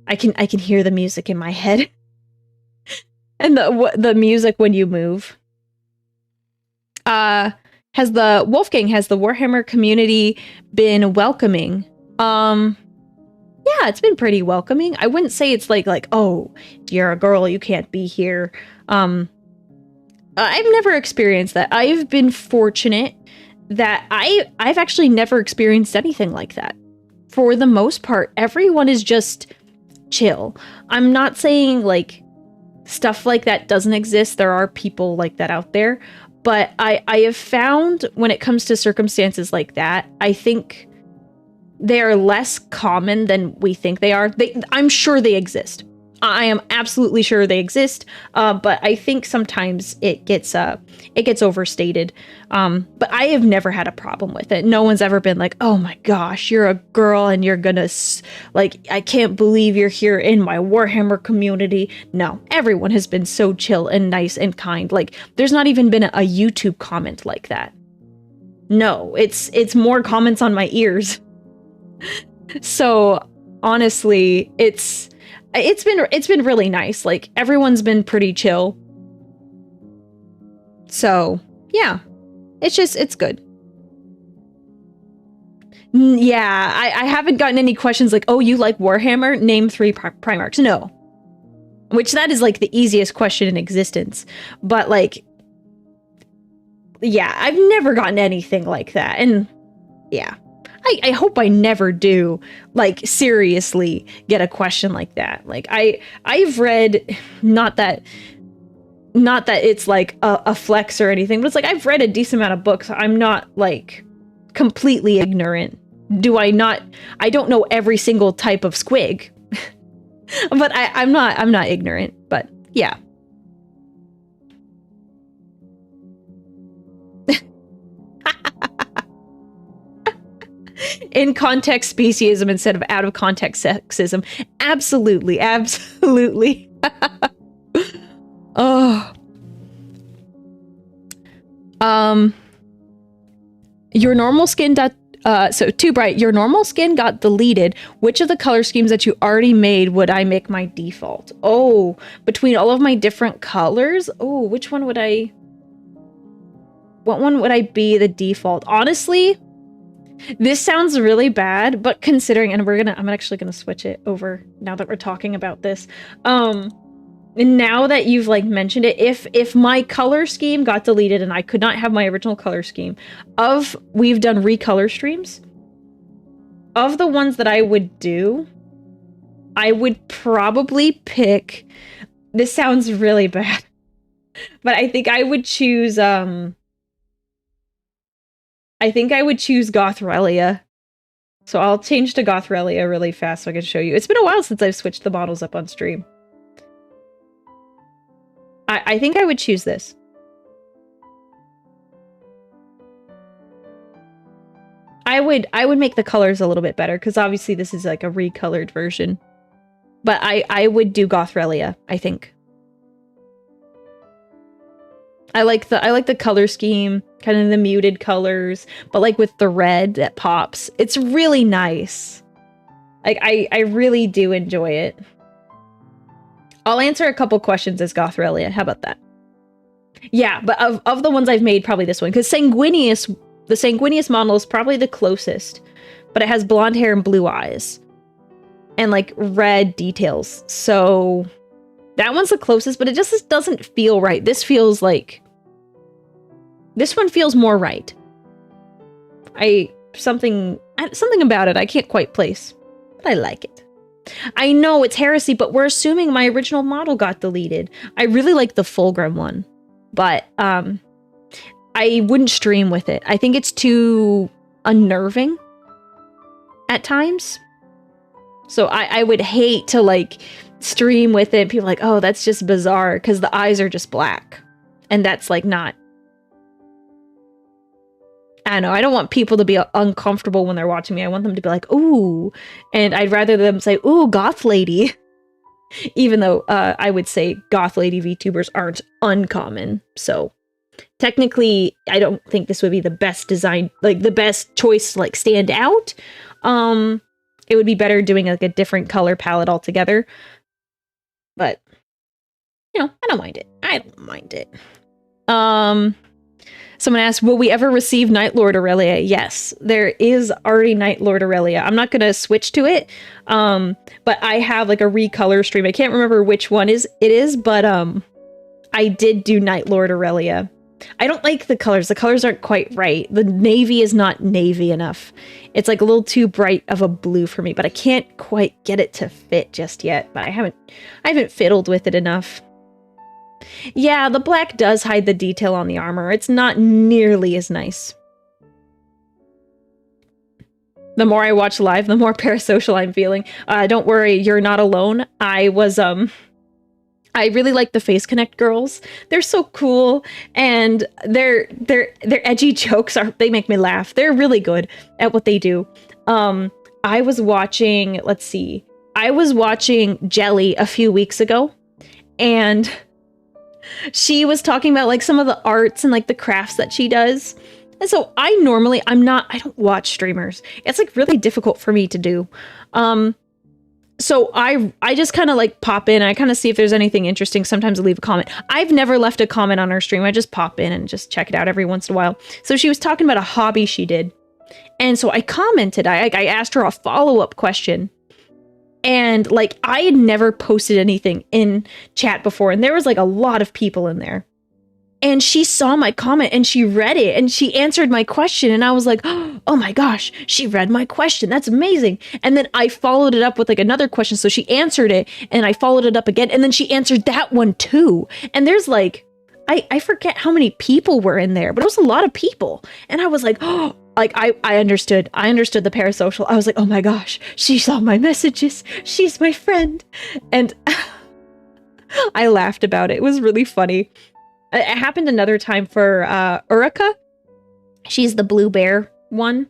I can hear the music in my head. And the music when you move. Has the Warhammer community been welcoming? Yeah, it's been pretty welcoming. I wouldn't say it's like, oh, you're a girl, you can't be here. I've never experienced that. I've been fortunate that I've actually never experienced anything like that. For the most part, everyone is just chill. I'm not saying like stuff like that doesn't exist. There are people like that out there. But I have found when it comes to circumstances like that, I think they are less common than we think they are. I'm sure they exist. I am absolutely sure they exist, but I think sometimes it gets overstated. But I have never had a problem with it. No one's ever been like, "Oh my gosh, you're a girl and you're gonna like, I can't believe you're here in my Warhammer community." No, everyone has been so chill and nice and kind. Like, there's not even been a YouTube comment like that. No, it's more comments on my ears. So honestly, it's been really nice. Like, everyone's been pretty chill. So yeah, it's good. Yeah, I haven't gotten any questions like, "Oh, you like Warhammer? Name 3 Primarchs." No. Which that is like the easiest question in existence. But like, yeah, I've never gotten anything like that. And yeah, I hope I never do, like, seriously get a question like that. Like, I've read, not that it's like a flex or anything, but it's like, I've read a decent amount of books. I'm not like completely ignorant. I don't know every single type of squig, but I'm not ignorant, but yeah. In context speciesism instead of out of context sexism. Absolutely, absolutely. Oh. Your normal skin so Too Bright, your normal skin got deleted. Which of the color schemes that you already made would I make my default? Oh, between all of my different colors? Oh, which one would I... What one would I be the default? Honestly, this sounds really bad, but considering, and I'm actually gonna switch it over now that we're talking about this. And now that you've like mentioned it, if my color scheme got deleted and I could not have my original color scheme, we've done recolor streams. Of the ones that I would do, I would probably pick, this sounds really bad, but I think I would choose Aurelia. So I'll change to Aurelia really fast so I can show you. It's been a while since I've switched the models up on stream. I think I would choose this. I would make the colors a little bit better, because obviously this is like a recolored version. But I would do Aurelia, I think. I like the color scheme, kind of the muted colors, but like with the red that pops. It's really nice. Like, I really do enjoy it. I'll answer a couple questions as Aurelia. How about that? Yeah, but of the ones I've made, probably this one. Because the Sanguinius model is probably the closest. But it has blonde hair and blue eyes. And like red details. So that one's the closest, but it just doesn't feel right. This feels like... This one feels more right. Something about it I can't quite place. But I like it. I know it's heresy, but we're assuming my original model got deleted. I really like the Fulgrim one, but I wouldn't stream with it. I think it's too unnerving at times. So I would hate to like stream with it. People are like, "Oh, that's just bizarre," because the eyes are just black, and that's like not... I don't know, I don't want people to be uncomfortable when they're watching me. I want them to be like, "Ooh," and I'd rather them say, "Ooh, goth lady." Even though I would say goth lady VTubers aren't uncommon. So technically, I don't think this would be the best design, like the best choice to like stand out. It would be better doing like a different color palette altogether. But, you know, I don't mind it. I don't mind it. Someone asked, will we ever receive Night Lord Aurelia? Yes, there is already Night Lord Aurelia. I'm not going to switch to it, but I have like a recolor stream. I can't remember which one it is, but I did do Night Lord Aurelia. I don't like the colors. The colors aren't quite right. The navy is not navy enough. It's like a little too bright of a blue for me, but I can't quite get it to fit just yet. But I haven't fiddled with it enough. Yeah, the black does hide the detail on the armor. It's not nearly as nice. The more I watch live, the more parasocial I'm feeling. Don't worry, you're not alone. I really like the Face Connect girls. They're so cool, and their edgy jokes they make me laugh. They're really good at what they do. I was watching, let's see. I was watching Jelly a few weeks ago, and she was talking about like some of the arts and like the crafts that she does. And so I don't watch streamers. It's like really difficult for me to do. So I just kind of like pop in. I kind of see if there's anything interesting. Sometimes I leave a comment. I've never left a comment on her stream. I just pop in and just check it out every once in a while. So she was talking about a hobby she did. And so I commented. I asked her a follow-up question. And like I had never posted anything in chat before. And there was like a lot of people in there. And she saw my comment and she read it and she answered my question. And I was like, oh my gosh, she read my question. That's amazing. And then I followed it up with like another question. So she answered it and I followed it up again. And then she answered that one too. And there's like, I forget how many people were in there, but it was a lot of people. And I was like, oh, like I understood the parasocial. I was like, oh my gosh, she saw my messages. She's my friend. And I laughed about it. It was really funny. It happened another time for Urika. She's the blue bear one.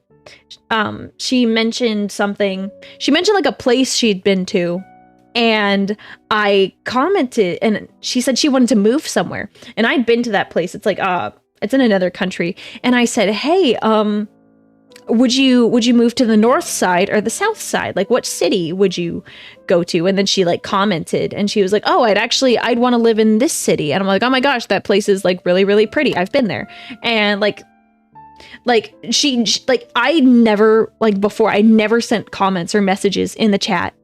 She mentioned something. She mentioned like a place she'd been to. And I commented and she said she wanted to move somewhere. And I'd been to that place. It's like, it's in another country. And I said, hey, would you move to the north side or the south side? Like, what city would you go to? And then she like commented and she was like, oh, I'd want to live in this city. And I'm like, oh my gosh, that place is like really, really pretty. I've been there. And like she I never, like before, I never sent comments or messages in the chat.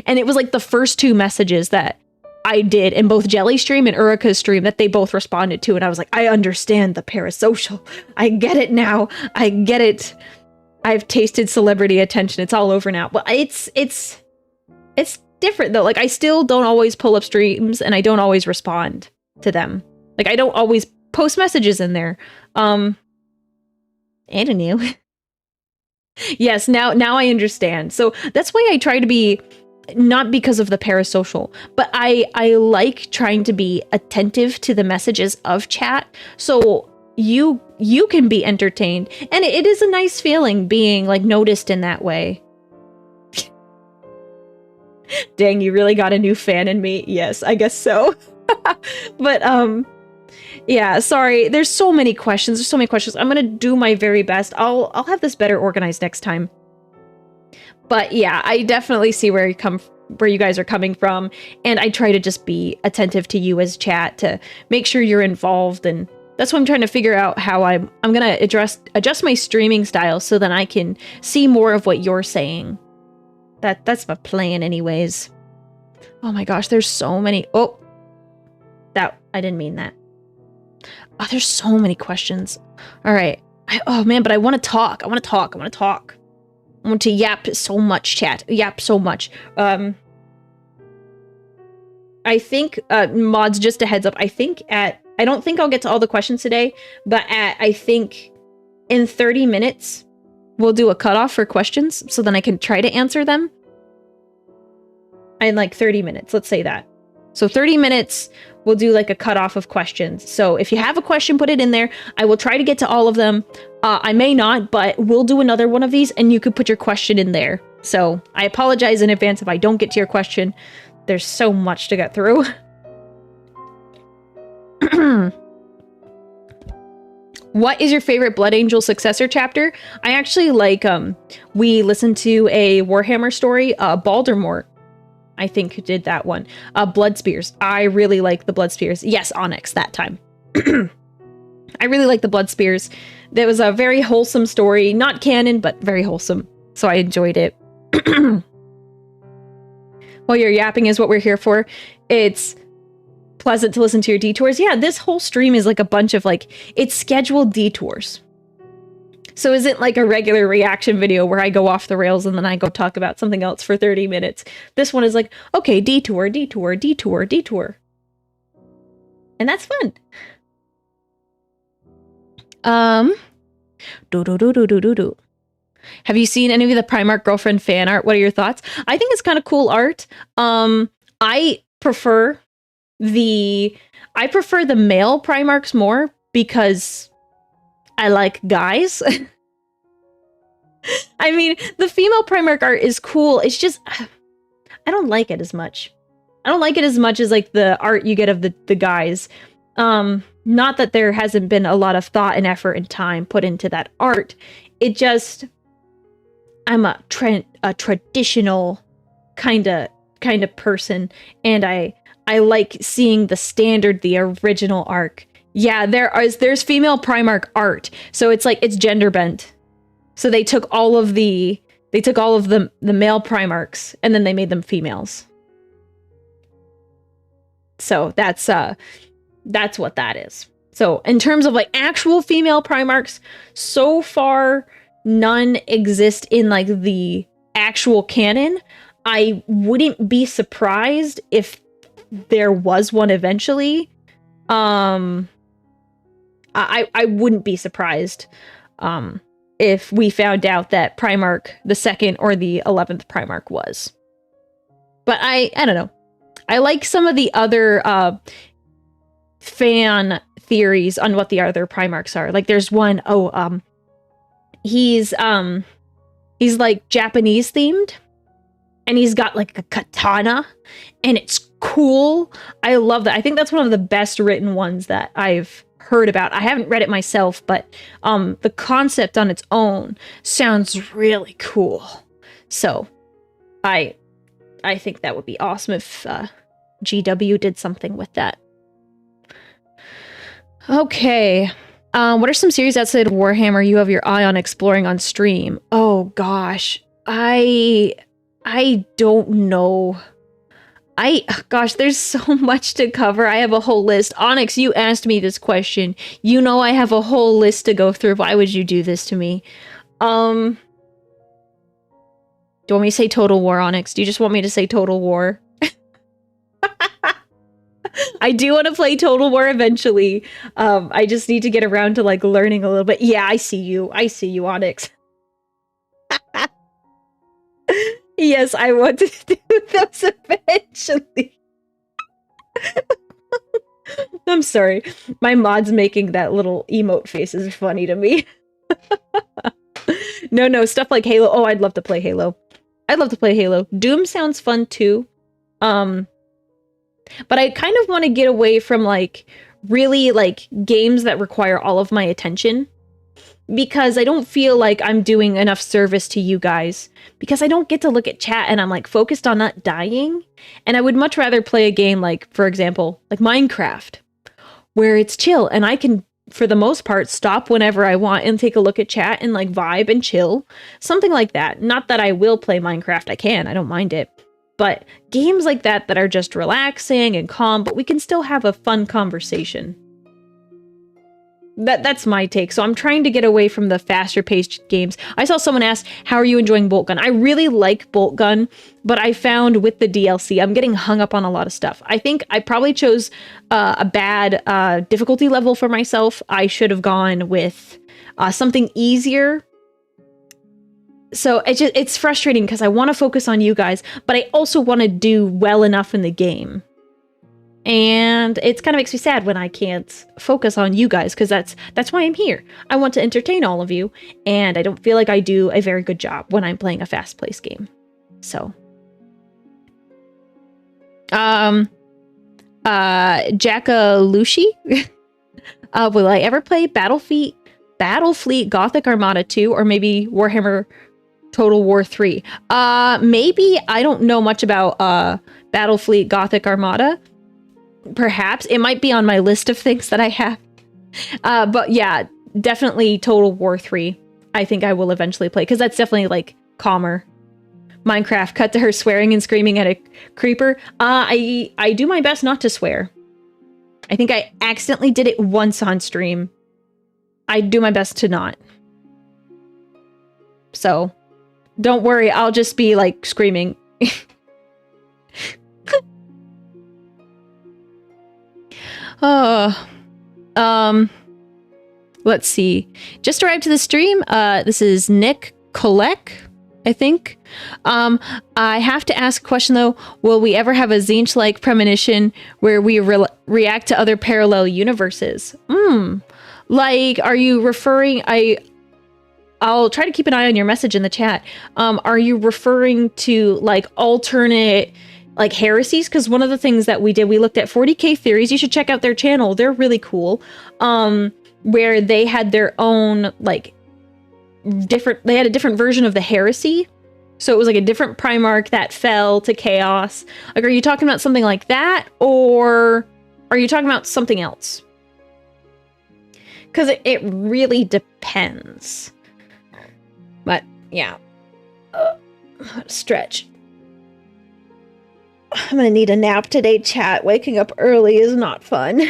And it was like the first two messages that I did in both Jelly's stream and Urika's stream that they both responded to. And I was like, I understand the parasocial. I get it now. I get it. I've tasted celebrity attention. It's all over now. But it's different though. Like I still don't always pull up streams and I don't always respond to them. Like I don't always post messages in there. I don't know. Yes, now I understand. So that's why I try to be, not because of the parasocial, but I like trying to be attentive to the messages of chat. So you can be entertained. And it is a nice feeling being like noticed in that way. Dang, you really got a new fan in me. Yes, I guess so. But yeah, sorry. There's so many questions. I'm going to do my very best. I'll have this better organized next time. But yeah, I definitely see where you guys are coming from, and I try to just be attentive to you as chat to make sure you're involved, and that's what I'm trying to figure out how I'm going to adjust my streaming style so that I can see more of what you're saying. That's my plan anyways. Oh my gosh, there's so many. Oh, I didn't mean that. Oh, there's so many questions. All right. Oh man, but I want to talk. I want to yap so much, chat. Yap so much. I think, mods, just a heads up, I don't think I'll get to all the questions today, but I think in 30 minutes, we'll do a cutoff for questions, so then I can try to answer them. In like 30 minutes, let's say that. So 30 minutes, we'll do like a cutoff of questions. So if you have a question, put it in there. I will try to get to all of them. I may not, but we'll do another one of these and you could put your question in there. So I apologize in advance if I don't get to your question. There's so much to get through. What is your favorite Blood Angel successor chapter? I actually like, we listened to a Warhammer story, Baldermort, I think did that one. Blood Spears. I really like the Blood Spears. Yes, Onyx that time. I really like the Blood Spears. That was a very wholesome story. Not canon, but very wholesome. So I enjoyed it. While you're yapping is what we're here for. It's pleasant to listen to your detours. Yeah, this whole stream is like a bunch of like, it's scheduled detours. So is it like a regular reaction video where I go off the rails and then I go talk about something else for 30 minutes? This one is like, okay, detour. And that's fun. Have you seen any of the Primarch girlfriend fan art? What are your thoughts? I think it's kind of cool art. I prefer the male Primarchs more because I like guys. I mean, the female Primarch art is cool. It's just I don't like it as much. I don't like it as much as like the art you get of the guys. Not that there hasn't been a lot of thought and effort and time put into that art. It just I'm a traditional kind of person, and I like seeing the original arc. Yeah, there's female Primarch art, so it's like it's gender bent. So they took all of the male Primarchs and then they made them females. So that's what that is. So in terms of like actual female Primarchs, so far none exist in like the actual canon. I wouldn't be surprised if there was one eventually. I wouldn't be surprised if we found out that Primarch the 2nd or the 11th Primarch was. But I don't know. I like some of the other fan theories on what the other Primarchs are. Like there's one, he's like Japanese themed, and he's got like a katana, and it's cool. I love that. I think that's one of the best written ones that I've heard about. I haven't read it myself, but the concept on its own sounds really cool. So I think that would be awesome if GW did something with that. Okay. What are some series outside of Warhammer you have your eye on exploring on stream? Oh gosh. I don't know. Gosh, there's so much to cover. I have a whole list. Onyx, you asked me this question. You know I have a whole list to go through. Why would you do this to me? Do you want me to say Total War, Onyx? Do you just want me to say Total War? I do want to play Total War eventually. I just need to get around to like learning a little bit. Yeah, I see you. I see you, Onyx. Yes, I want to do those eventually. I'm sorry. My mod's making that little emote face is funny to me. No, stuff like Halo. Oh, I'd love to play Halo. I'd love to play Halo. Doom sounds fun too. But I kind of want to get away from like really like games that require all of my attention, because I don't feel like I'm doing enough service to you guys, because I don't get to look at chat and I'm like focused on not dying. And I would much rather play a game like, for example, like Minecraft, where it's chill and I can, for the most part, stop whenever I want and take a look at chat and like vibe and chill. Something like that. Not that I will play Minecraft. I don't mind it. But games like that that are just relaxing and calm, but we can still have a fun conversation. That's my take. So I'm trying to get away from the faster paced games. I saw someone ask, how are you enjoying Bolt Gun? I really like Bolt Gun, but I found with the DLC, I'm getting hung up on a lot of stuff. I think I probably chose a bad difficulty level for myself. I should have gone with something easier. So it's frustrating because I want to focus on you guys, but I also want to do well enough in the game. And it kind of makes me sad when I can't focus on you guys, because that's why I'm here. I want to entertain all of you, and I don't feel like I do a very good job when I'm playing a fast-paced game. So, Jackalushi, will I ever play Battlefleet Gothic Armada 2, or maybe Warhammer Total War 3? Maybe. I don't know much about Battlefleet Gothic Armada. Perhaps. It might be on my list of things that I have. But yeah, definitely Total War 3. I think I will eventually play, because that's definitely like calmer. Minecraft, cut to her swearing and screaming at a creeper. I do my best not to swear. I think I accidentally did it once on stream. I do my best to not. So, don't worry, I'll just be like screaming. Let's see. Just arrived to the stream. This is Nick Kolek, I think. I have to ask a question though. Will we ever have a Zinch-like premonition where we react to other parallel universes? Like, are you referring... I'll try to keep an eye on your message in the chat. Are you referring to like alternate like heresies? Because one of the things that we did, we looked at 40k theories. You should check out their channel. They're really cool. Where they had their own like they had a different version of the heresy. So it was like a different Primarch that fell to chaos. Like, are you talking about something like that? Or are you talking about something else? Because it really depends. But yeah, stretch. I'm gonna need a nap today, chat. Waking up early is not fun.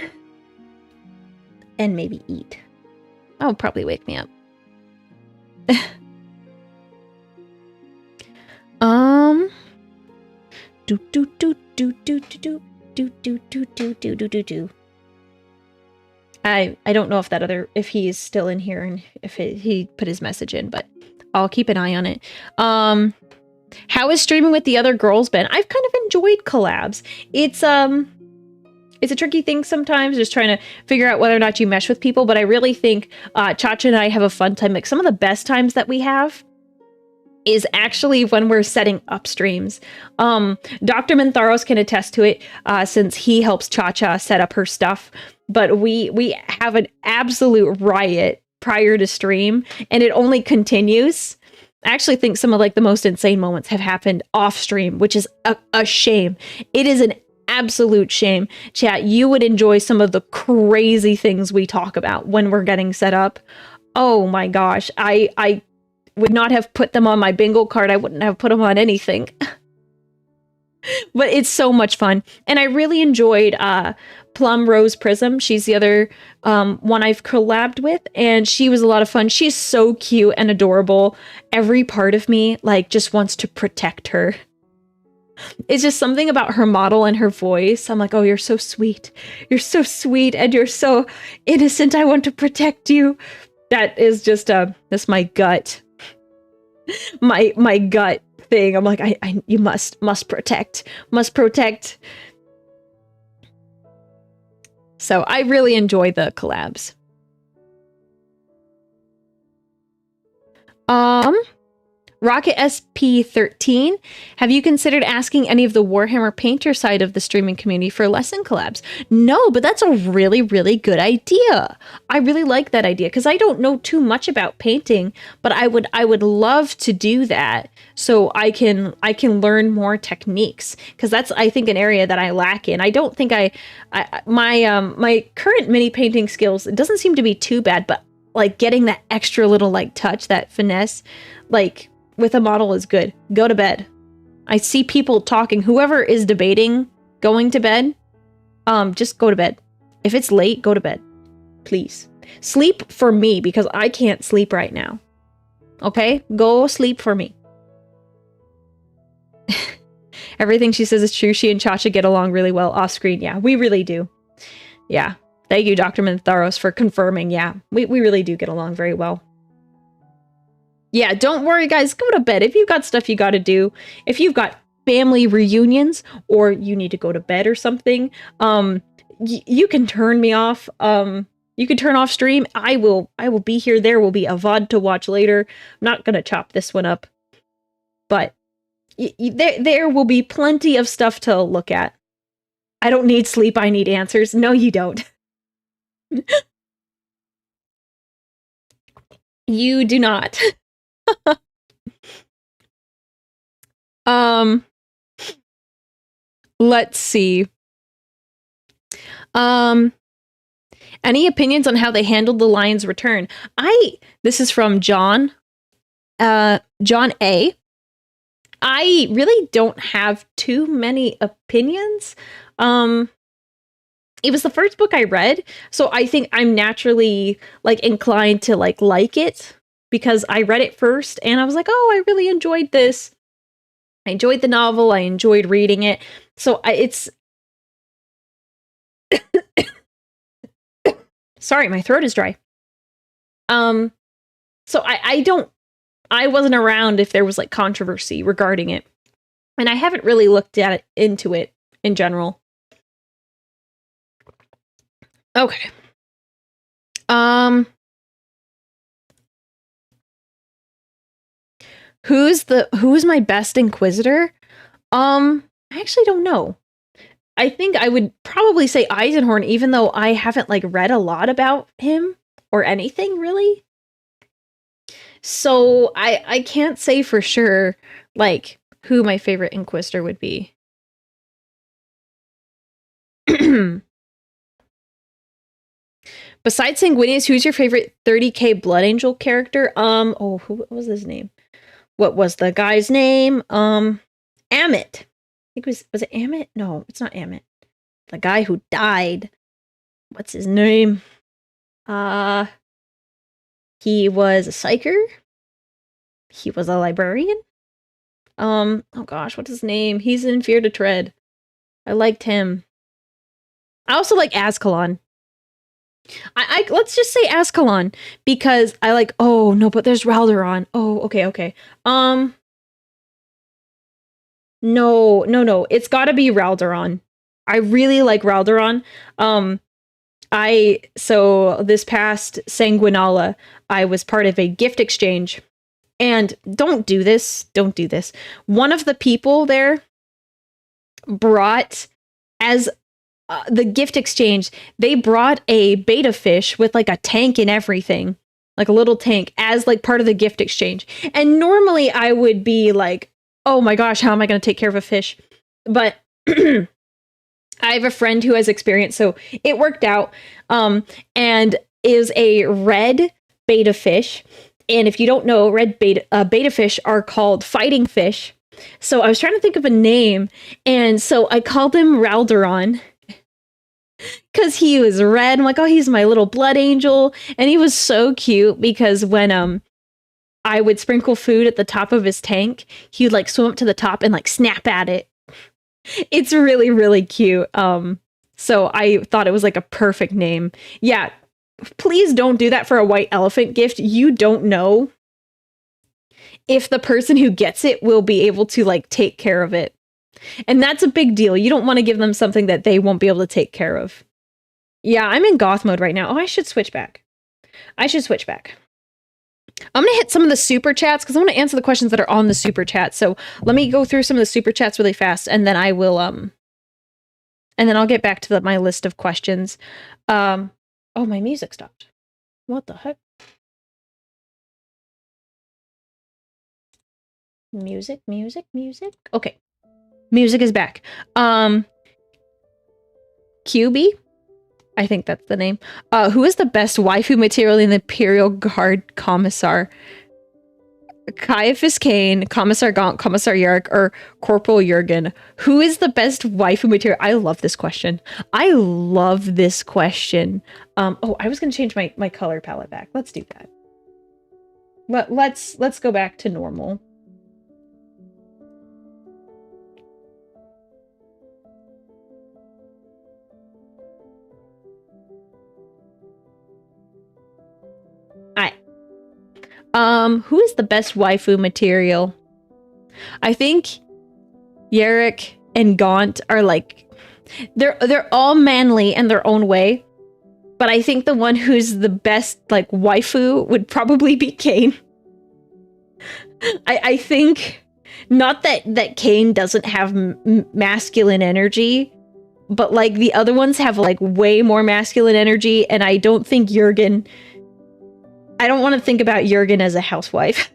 And maybe eat. Oh, probably wake me up. I don't know if he's still in here and if he put his message in, but I'll keep an eye on it. How is streaming with the other girls been? I've kind of enjoyed collabs. It's a tricky thing sometimes, just trying to figure out whether or not you mesh with people, but I really think Chacha and I have a fun time. Like, some of the best times that we have is actually when we're setting up streams. Dr. Mantharos can attest to it, since he helps Chacha set up her stuff, but we have an absolute riot prior to stream, and it only continues. I actually think some of like the most insane moments have happened off stream, which is a shame. It is an absolute shame. Chat, you would enjoy some of the crazy things we talk about when we're getting set up. Oh my gosh, I would not have put them on my bingo card. I wouldn't have put them on anything. But it's so much fun. And I really enjoyed Plum Rose Prism. She's the other one I've collabed with, and she was a lot of fun. She's so cute and adorable. Every part of me like just wants to protect her. It's just something about her model and her voice. I'm like, oh, you're so sweet. You're so sweet and you're so innocent. I want to protect you. That is just that's my gut. My gut thing. I'm like, you must protect. So I really enjoy the collabs. Rocket SP13, have you considered asking any of the Warhammer painter side of the streaming community for lesson collabs? No, but that's a really, really good idea. I really like that idea because I don't know too much about painting, but I would love to do that so I can learn more techniques, because that's, I think, an area that I lack in. I don't think my current mini painting skills, it doesn't seem to be too bad, but like getting that extra little like touch, that finesse, like with a model is good. Go to bed. I see people talking. Whoever is debating going to bed, just go to bed. If it's late, go to bed. Please. Sleep for me, because I can't sleep right now. Okay? Go sleep for me. Everything she says is true. She and Chacha get along really well off screen. Yeah, we really do. Yeah. Thank you, Dr. Mantharos, for confirming. Yeah, we really do get along very well. Yeah, don't worry, guys. Go to bed. If you've got stuff you got to do, if you've got family reunions, or you need to go to bed or something, you can turn me off. You can turn off stream. I will be here. There will be a VOD to watch later. I'm not going to chop this one up. But there will be plenty of stuff to look at. I don't need sleep. I need answers. No, you don't. You do not. Let's see. Any opinions on how they handled the Lion's return? This is from John. John A. I really don't have too many opinions. It was the first book I read, so I think I'm naturally like inclined to like it, because I read it first and I was like, oh, I really enjoyed this. I enjoyed the novel. I enjoyed reading it. So it's sorry, my throat is dry. So I don't I wasn't around if there was like controversy regarding it. And I haven't really looked at it into it in general. Okay. Who's my best Inquisitor? I actually don't know. I think I would probably say Eisenhorn, even though I haven't like read a lot about him or anything really. So I can't say for sure like who my favorite Inquisitor would be. Besides Sanguinius, who's your favorite 30k Blood Angel character? What was his name? What was the guy's name? Amit. I think was it Amit? No, it's not Amit. The guy who died. What's his name? He was a psyker. He was a librarian. Oh gosh, what's his name? He's in Fear to Tread. I liked him. I also like Azkalan. I let's just say Azkalan because I like. Oh no, but there's Raldoron. Oh, okay. No. It's got to be Raldoron. I really like Raldoron. So this past Sanguinala, I was part of a gift exchange, and don't do this. One of the people there brought as the gift exchange, they brought a beta fish with like a tank and everything, like a little tank as like part of the gift exchange. And normally I would be like, oh my gosh, how am I going to take care of a fish? But I have a friend who has experience, so it worked out. And is a red beta fish. And if you don't know, red beta fish are called fighting fish. So I was trying to think of a name, and so I called him Raldoron. Because he was red. I'm like, oh, he's my little blood angel. And he was so cute because when I would sprinkle food at the top of his tank, he would like swim up to the top and like snap at it. It's really, really cute. So I thought it was like a perfect name. Yeah, please don't do that for a white elephant gift. You don't know if the person who gets it will be able to like take care of it. And that's a big deal. You don't want to give them something that they won't be able to take care of. Yeah, I'm in goth mode right now. Oh, I should switch back. I'm going to hit some of the super chats because I want to answer the questions that are on the super chat. So let me go through some of the super chats really fast, and then I will, and then I'll get back to my list of questions. Oh, my music stopped. What the heck? Music. Okay. Music is back. QB? I think that's the name. Who is the best waifu material in the Imperial Guard Commissar? Caiaphas Kane, Commissar Gaunt, Commissar Yarrick, or Corporal Jurgen? Who is the best waifu material? I love this question. I was going to change my color palette back. Let's do that. Let's go back to normal. Who is the best waifu material? I think Yarrick and Gaunt are like, they're all manly in their own way, but I think the one who's the best like waifu would probably be Kane. I think not that Kane doesn't have masculine energy, but like the other ones have like way more masculine energy, and I don't think Jurgen. I don't want to think about Jurgen as a housewife.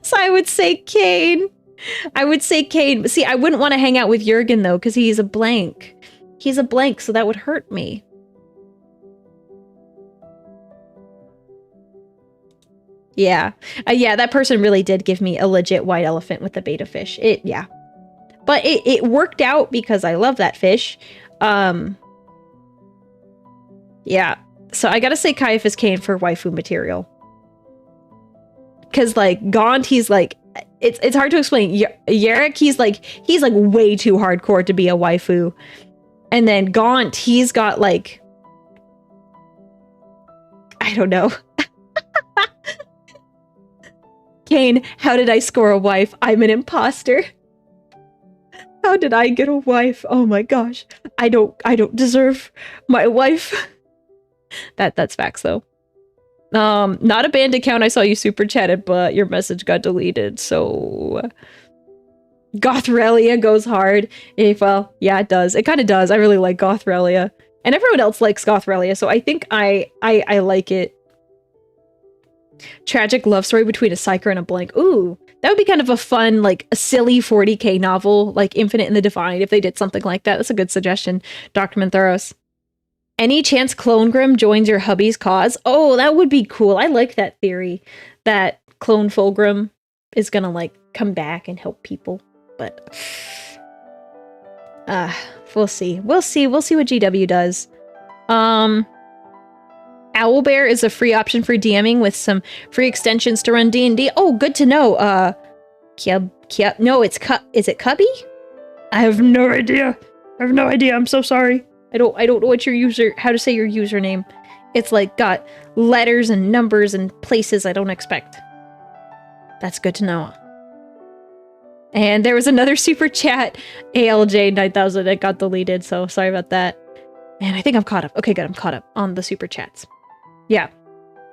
So I would say Kane. But see, I wouldn't want to hang out with Jurgen though, because he's a blank. So that would hurt me. Yeah. That person really did give me a legit white elephant with the beta fish. But it worked out because I love that fish. Yeah. So I gotta say Caiaphas Kane for waifu material. Because like Gaunt, he's like, it's hard to explain. Yarrick, he's like way too hardcore to be a waifu. And then Gaunt, he's got like, I don't know. Kane, how did I score a wife? I'm an imposter. How did I get a wife? Oh my gosh. I don't deserve my wife. That's facts though. Not a banned account. I saw you super chatted, but your message got deleted. So Gothrelia goes hard. Well, yeah, it does. It kind of does. I really like Gothrelia. And everyone else likes Gothrelia, so I think I like it. Tragic love story between a psyker and a blank. Ooh, that would be kind of a fun, like, a silly 40k novel, like Infinite and the Divine, if they did something like that. That's a good suggestion, Dr. Menthoros. Any chance Clone Grim joins your hubby's cause? Oh, that would be cool. I like that theory, that Clone Fulgrim is gonna, like, come back and help people. But, we'll see. We'll see what GW does. Owlbear is a free option for DMing with some free extensions to run D&D. Oh, good to know. No, is it Cubby? I have no idea. I'm so sorry. I don't know what how to say your username. It's like got letters and numbers and places I don't expect. That's good to know. And there was another super chat, ALJ 9000, that got deleted, so sorry about that. And I think I'm caught up. Okay, good, I'm caught up on the super chats. Yeah.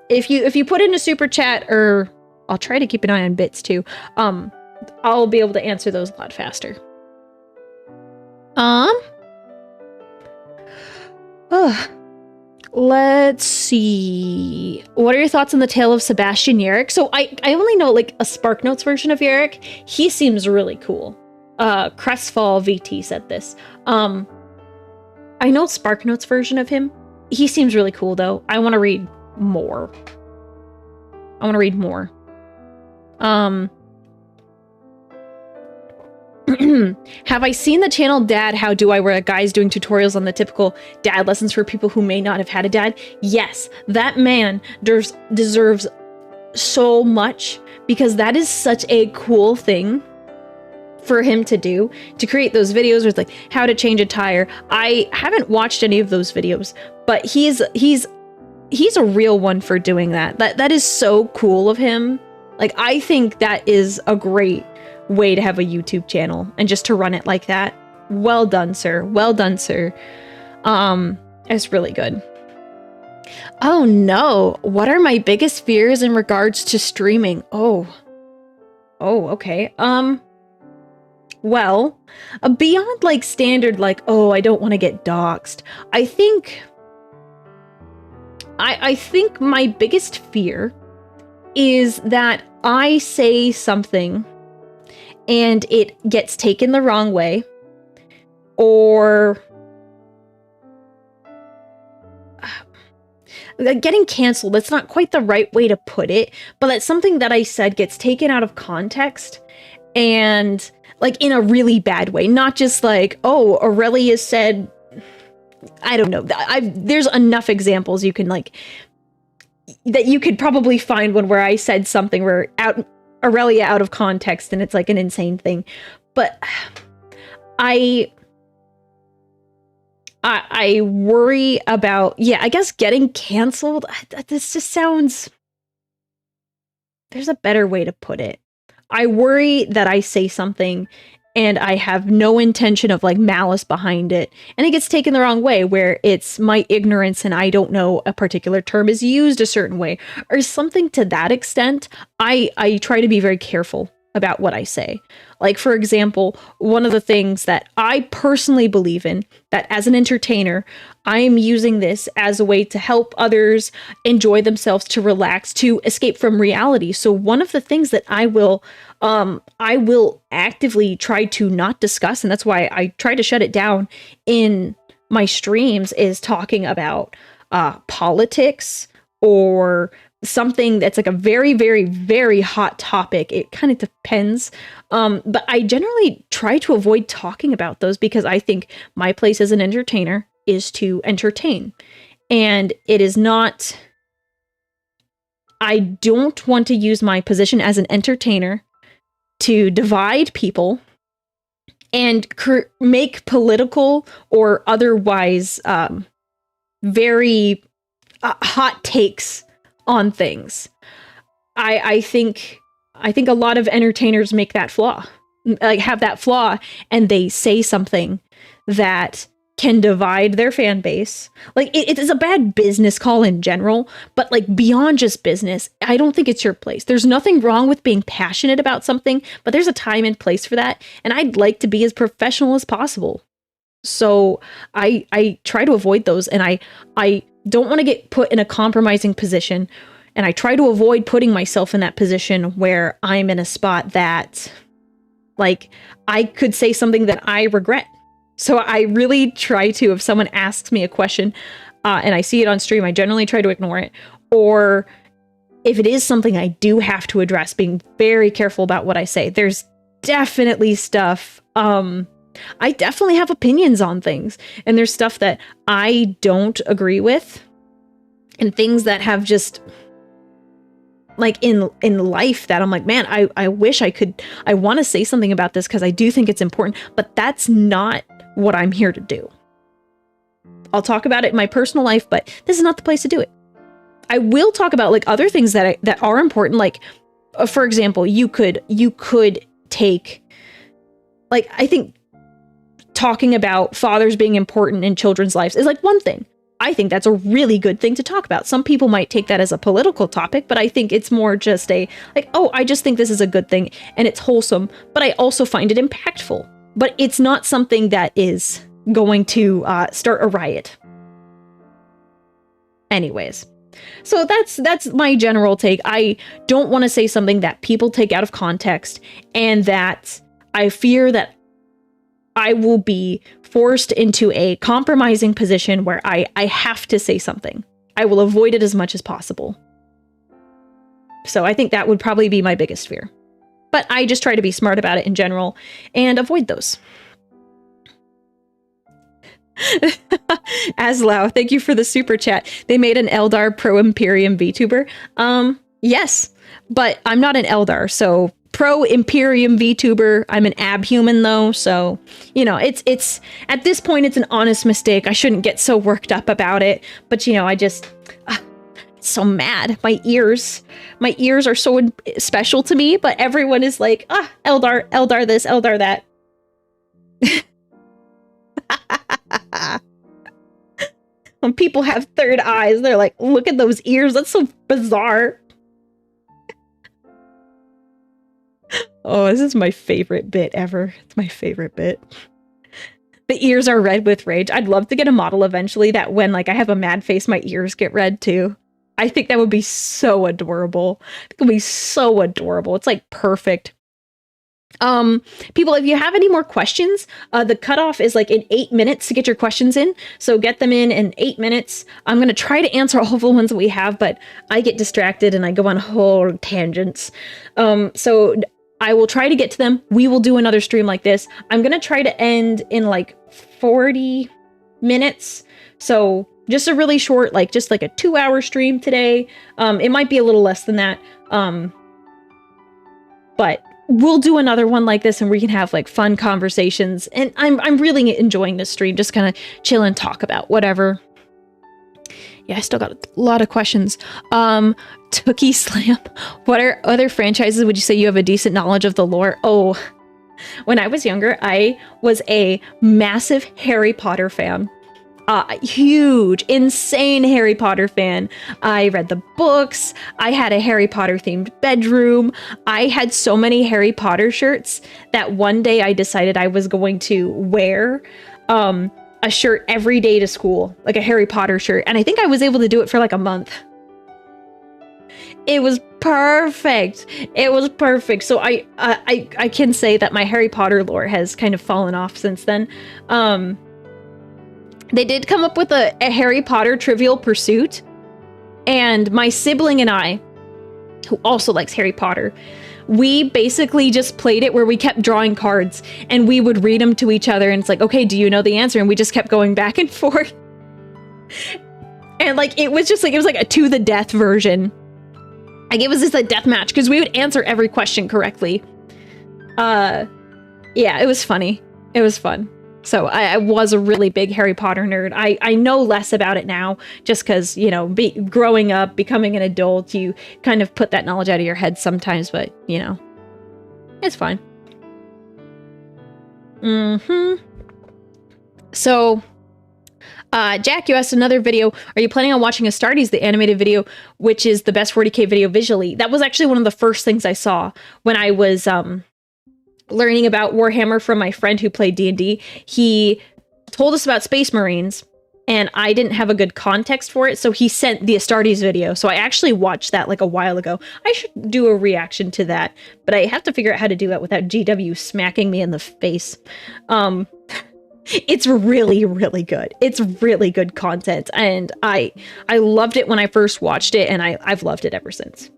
If you put in a super chat, or I'll try to keep an eye on bits too, I'll be able to answer those a lot faster. Let's see. What are your thoughts on the tale of Sebastian Yarrick? So I only know like a Spark Notes version of Yarrick. He seems really cool. Crestfall VT said this. I know Spark Notes version of him. He seems really cool though. I want to read more. Have I seen the channel Dad How Do I, where a guy's doing tutorials on the typical dad lessons for people who may not have had a dad? Yes, that man deserves so much, because that is such a cool thing for him to do, to create those videos where it's like how to change a tire. I haven't watched any of those videos, but he's a real one for doing that. That is so cool of him. Like, I think that is a great way to have a YouTube channel and just to run it like that. Well done, sir. Well done, sir. It's really good. Oh no, what are my biggest fears in regards to streaming? Oh, okay. Well, beyond like standard, like, oh, I don't want to get doxxed. I think my biggest fear is that I say something and it gets taken the wrong way, or getting canceled. That's not quite the right way to put it, but that something that I said gets taken out of context, and like in a really bad way, not just like, oh, Aurelia said, I don't know. There's enough examples you can like, that you could probably find one where I said something where Aurelia out of context and it's like an insane thing. But I worry about, I guess getting canceled. This just sounds, there's a better way to put it. I worry that I say something and I have no intention of like malice behind it, and it gets taken the wrong way, where it's my ignorance and I don't know a particular term is used a certain way or something to that extent. I try to be very careful about what I say. Like, for example, one of the things that I personally believe in, that as an entertainer, I am using this as a way to help others enjoy themselves, to relax, to escape from reality. So one of the things that I will actively try to not discuss, and that's why I try to shut it down in my streams, is talking about politics or something that's like a very, very, very hot topic. It kind of depends. But I generally try to avoid talking about those, because I think my place as an entertainer is to entertain. And it is not, I don't want to use my position as an entertainer to divide people and make political or otherwise very hot takes on things. I think I think a lot of entertainers make that flaw, like have that flaw, and they say something that can divide their fan base. Like it is a bad business call in general, but like beyond just business, I don't think it's your place. There's nothing wrong with being passionate about something, but there's a time and place for that. And I'd like to be as professional as possible. So I try to avoid those, and I don't want to get put in a compromising position. And I try to avoid putting myself in that position where I'm in a spot that like I could say something that I regret. So I really try to, if someone asks me a question and I see it on stream, I generally try to ignore it. Or if it is something I do have to address, being very careful about what I say. There's definitely stuff. I definitely have opinions on things. And there's stuff that I don't agree with. And things that have just... like in life that I'm like, man, I wish I want to say something about this because I do think it's important, but that's not what I'm here to do. I'll talk about it in my personal life, but this is not the place to do it. I will talk about like other things that are important. Like, for example, you could take, like, I think talking about fathers being important in children's lives is like one thing. I think that's a really good thing to talk about. Some people might take that as a political topic, but I think it's more just a, like, oh, I just think this is a good thing and it's wholesome, but I also find it impactful. But it's not something that is going to start a riot. Anyways, so that's my general take. I don't want to say something that people take out of context, and that I fear that I will be forced into a compromising position where I have to say something. I will avoid it as much as possible. So I think that would probably be my biggest fear. But I just try to be smart about it in general and avoid those. Aslau, thank you for the super chat. They made an Eldar Pro Imperium VTuber. Yes, but I'm not an Eldar, so Pro Imperium VTuber. I'm an abhuman though, so you know, it's at this point it's an honest mistake. I shouldn't get so worked up about it, but you know, I just so mad. My ears are so special to me, but everyone is like, Eldar this, Eldar that. When people have third eyes, they're like, look at those ears, that's so bizarre. Oh, this is my favorite bit ever. It's my favorite bit. The ears are red with rage. I'd love to get a model eventually that when like I have a mad face, my ears get red too. I think that would be so adorable. It would be so adorable. It's like perfect. People, if you have any more questions, the cutoff is like in 8 minutes to get your questions in. So get them in 8 minutes. I'm going to try to answer all the ones that we have, but I get distracted and I go on whole tangents. So I will try to get to them. We will do another stream like this. I'm going to try to end in like 40 minutes. So just a really short, like just like a 2-hour stream today. It might be a little less than that. But we'll do another one like this and we can have like fun conversations. And I'm really enjoying this stream. Just kind of chill and talk about whatever. Yeah, I still got a lot of questions. Tookie Slam. What are other franchises would you say you have a decent knowledge of the lore? Oh, when I was younger, I was a massive Harry Potter fan. Huge, insane Harry Potter fan. I read the books. I had a Harry Potter themed bedroom. I had so many Harry Potter shirts that one day I decided I was going to wear a shirt every day to school, like a Harry Potter shirt. And I think I was able to do it for like a month. It was perfect. It was perfect. So I can say that my Harry Potter lore has kind of fallen off since then. They did come up with a Harry Potter Trivial Pursuit, and my sibling and I, who also likes Harry Potter, we basically just played it where we kept drawing cards and we would read them to each other, and it's like, okay, do you know the answer? And we just kept going back and forth. And like it was like a to the death version. Like it was just a death match because we would answer every question correctly. Yeah, it was funny. It was fun. So I was a really big Harry Potter nerd. I know less about it now just because, you know, growing up, becoming an adult, you kind of put that knowledge out of your head sometimes, but, you know, it's fine. So, Jack, you asked another video, are you planning on watching Astartes, the animated video, which is the best 40k video visually? That was actually one of the first things I saw when I was, learning about Warhammer from my friend who played D&D. He told us about Space Marines, and I didn't have a good context for it, so he sent the Astartes video. So I actually watched that like a while ago. I should do a reaction to that, but I have to figure out how to do that without GW smacking me in the face. It's really, really good. It's really good content, and I loved it when I first watched it, and I've loved it ever since.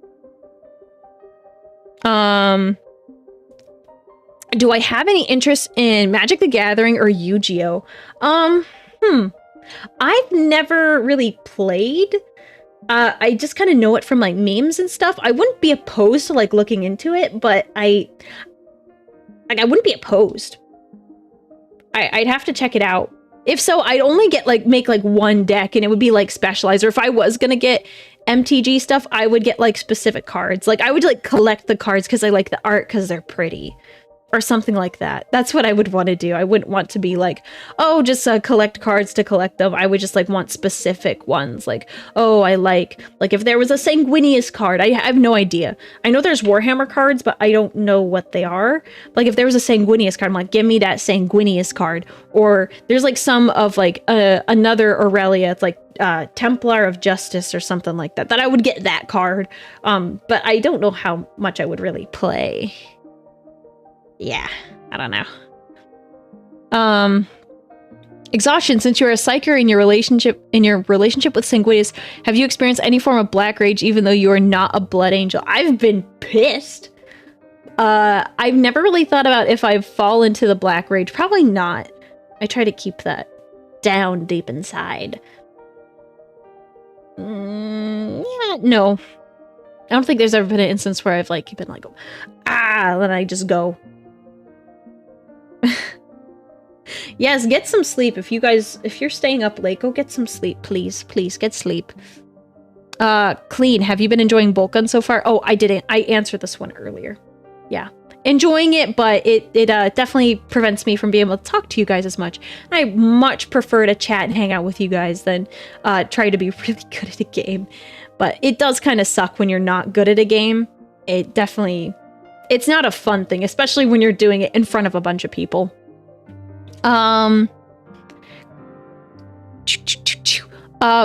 Do I have any interest in Magic the Gathering or Yu-Gi-Oh? I've never really played. I just kind of know it from like memes and stuff. I wouldn't be opposed to like looking into it, but I wouldn't be opposed. I'd have to check it out. If so, I'd only get make one deck, and it would be like specialized. Or if I was gonna get MTG stuff, I would get like specific cards. Like I would like collect the cards because I like the art because they're pretty. Or something like that. That's what I would want to do. I wouldn't want to be like, oh, just collect cards to collect them. I would just like want specific ones. Like, oh, I like if there was a Sanguinius card, I have no idea. I know there's Warhammer cards, but I don't know what they are. Like if there was a Sanguinius card, I'm like, give me that Sanguinius card. Or there's like some of like another Aurelia. It's like Templar of Justice or something like that. That I would get that card. But I don't know how much I would really play. Yeah, I don't know. Exhaustion. Since you're a psyker in your relationship with Sanguinius, have you experienced any form of black rage even though you are not a blood angel? I've been pissed. I've never really thought about if I've fallen into the black rage. Probably not. I try to keep that down deep inside. Yeah, no. I don't think there's ever been an instance where I've like been like, ah, then I just go. Yes, get some sleep. If you're staying up late, go get some sleep, please. Please get sleep. Clean. Have you been enjoying Bolt Gun so far? Oh, I didn't. I answered this one earlier. Yeah. Enjoying it, but it definitely prevents me from being able to talk to you guys as much. I much prefer to chat and hang out with you guys than try to be really good at a game. But it does kind of suck when you're not good at a game. It's not a fun thing, especially when you're doing it in front of a bunch of people.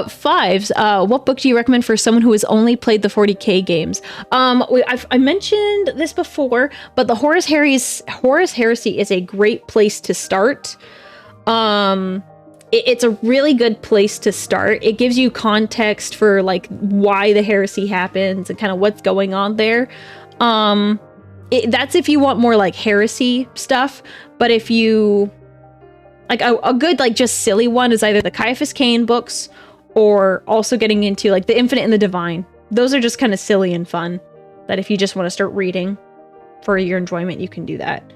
Fives, what book do you recommend for someone who has only played the 40k games? I mentioned this before, but the Horus Heresy is a great place to start. It's a really good place to start. It gives you context for like why the heresy happens and kind of what's going on there. That's if you want more like heresy stuff, but if you like a good like just silly one is either the Caiaphas Cain books or also getting into like the Infinite and the Divine. Those are just kind of silly and fun that if you just want to start reading for your enjoyment, you can do that.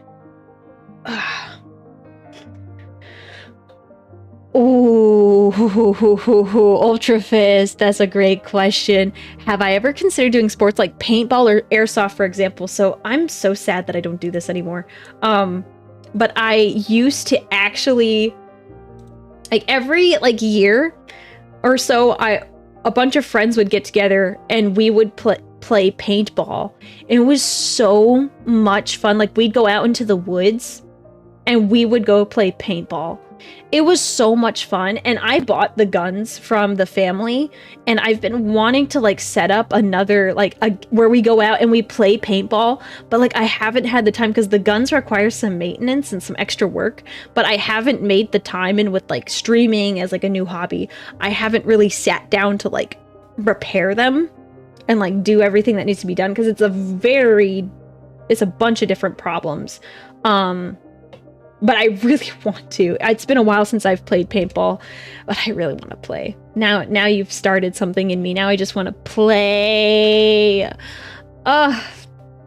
Ooh, Ultra Fist. That's a great question. Have I ever considered doing sports like paintball or airsoft, for example? So I'm so sad that I don't do this anymore. But I used to actually, like every like year or so, a bunch of friends would get together and we would play paintball. And it was so much fun. Like we'd go out into the woods and we would go play paintball. It was so much fun, and I bought the guns from the family, and I've been wanting to like set up another like where we go out and we play paintball, but like I haven't had the time because the guns require some maintenance and some extra work, but I haven't made the time, and with like streaming as like a new hobby, I haven't really sat down to like repair them and like do everything that needs to be done because it's a bunch of different problems. But I really want to. It's been a while since I've played paintball, but I really want to play. Now you've started something in me. Now I just want to play. Ugh.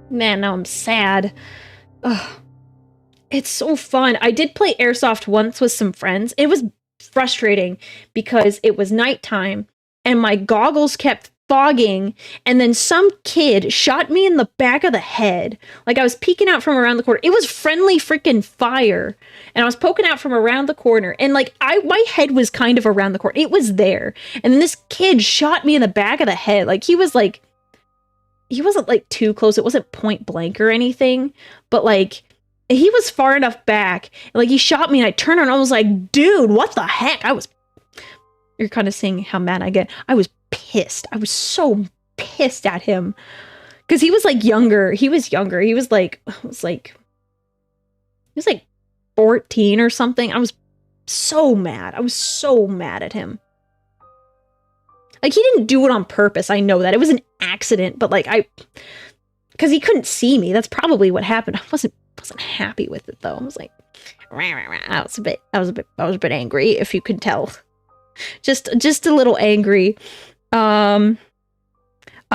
Man, now I'm sad. Ugh. It's so fun. I did play airsoft once with some friends. It was frustrating because it was nighttime and my goggles kept fogging, and then some kid shot me in the back of the head. Like I was peeking out from around the corner. It was friendly freaking fire. And I was poking out from around the corner, and like my head was kind of around the corner. It was there. And then this kid shot me in the back of the head. Like he wasn't like too close. It wasn't point blank or anything, but like he was far enough back. Like he shot me and I turned around and I was like, dude, what the heck? You're kind of seeing how mad I get. I was pissed. I was so pissed at him. Because he was like younger. He was younger. He was like 14 or something. I was so mad. I was so mad at him. Like he didn't do it on purpose. I know that. It was an accident, but like because he couldn't see me. That's probably what happened. I wasn't happy with it though. I was like, I was a bit angry, if you could tell. Just a little angry. A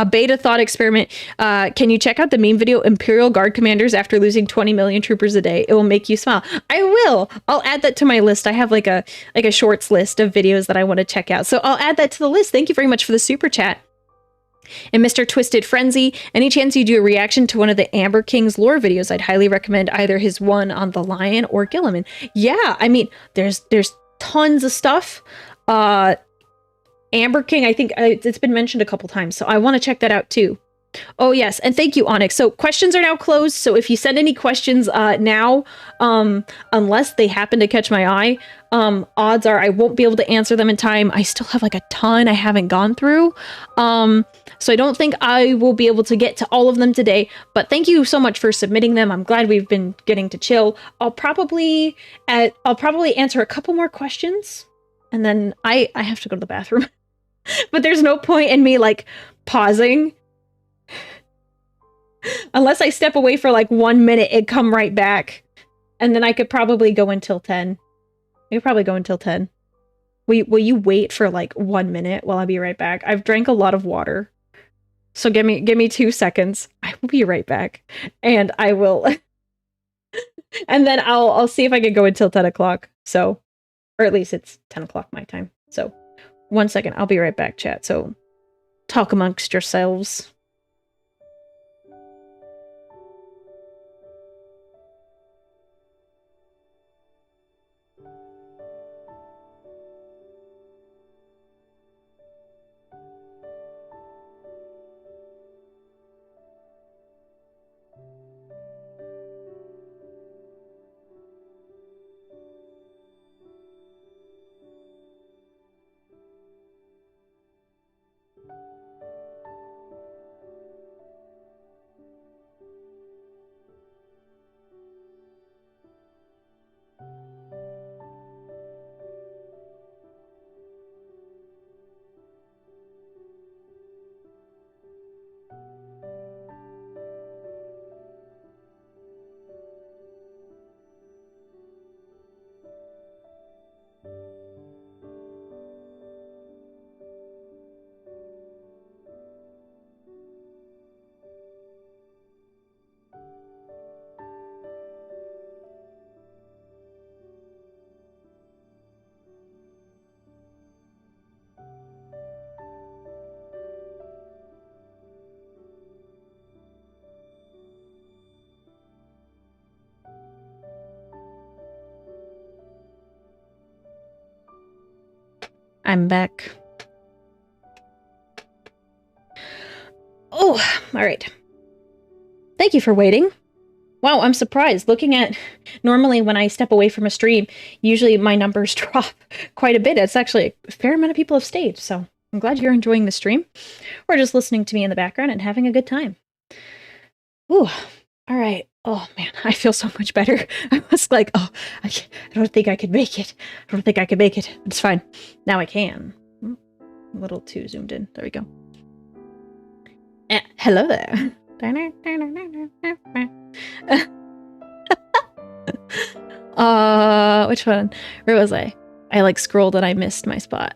beta thought experiment. Can you check out the meme video Imperial Guard commanders after losing 20 million troopers a day? It will make you smile. I will. I'll add that to my list. I have like a shorts list of videos that I want to check out. So I'll add that to the list. Thank you very much for the super chat. And Mr. Twisted Frenzy, any chance you do a reaction to one of the Amber King's lore videos? I'd highly recommend either his one on the lion or Gilliman. Yeah, I mean, there's tons of stuff. Amber King, I think it's been mentioned a couple times, so I want to check that out too. Oh yes, and thank you, Onyx. So questions are now closed, so if you send any questions now, unless they happen to catch my eye, odds are I won't be able to answer them in time. I still have like a ton I haven't gone through, so I don't think I will be able to get to all of them today, but thank you so much for submitting them. I'm glad we've been getting to chill. I'll probably answer a couple more questions, and then I have to go to the bathroom. But there's no point in me like pausing. Unless I step away for like 1 minute, it'd come right back. And then I could probably go until 10. I could probably go until 10. Will you wait for like 1 minute while I be right back? I've drank a lot of water. So give me 2 seconds. I will be right back. And I will and then I'll see if I can go until 10 o'clock. So, or at least it's 10 o'clock my time. So 1 second, I'll be right back, chat. So talk amongst yourselves. I'm back. Oh, all right. Thank you for waiting. Wow, I'm surprised. Looking at, normally when I step away from a stream, usually my numbers drop quite a bit. It's actually a fair amount of people have stayed, so I'm glad you're enjoying the stream. Or just listening to me in the background and having a good time. Ooh, all right. Oh man, I feel so much better. I was like, oh, I don't think I could make it. I don't think I could make it. It's fine. Now I can. A little too zoomed in. There we go. Hello there. Which one? Where was I? I like scrolled and I missed my spot.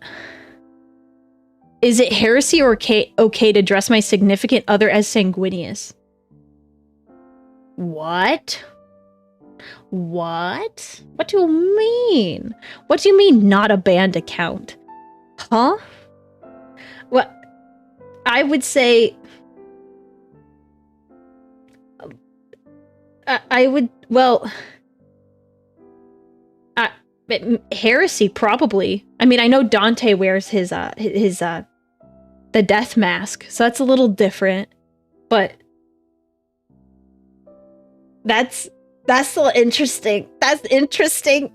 Is it heresy or okay to dress my significant other as sanguineous? What? What? What do you mean? What do you mean not a banned account? Huh? Well, I would say... I would... Well... heresy, probably. I mean, I know Dante wears his the death mask, so that's a little different. But... That's so interesting. That's interesting.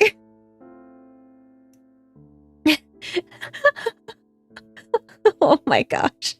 Oh my gosh.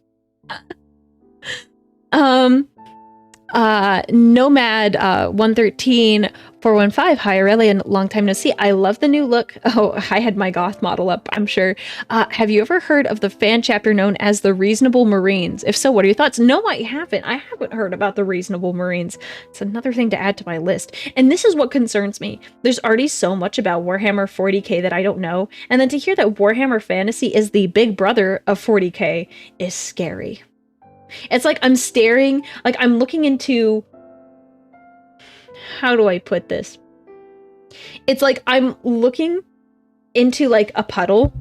Nomad 113 415. Hi Aurelia, long time no see. I love the new look. Oh, I had my goth model up, I'm sure. Have you ever heard of the fan chapter known as the Reasonable Marines? If so, what are your thoughts? No, I haven't. I haven't heard about the Reasonable Marines. It's another thing to add to my list. And this is what concerns me. There's already so much about Warhammer 40k that I don't know. And then to hear that Warhammer Fantasy is the big brother of 40k is scary. It's like I'm staring, like I'm looking into... How do I put this? It's like I'm looking into like a puddle,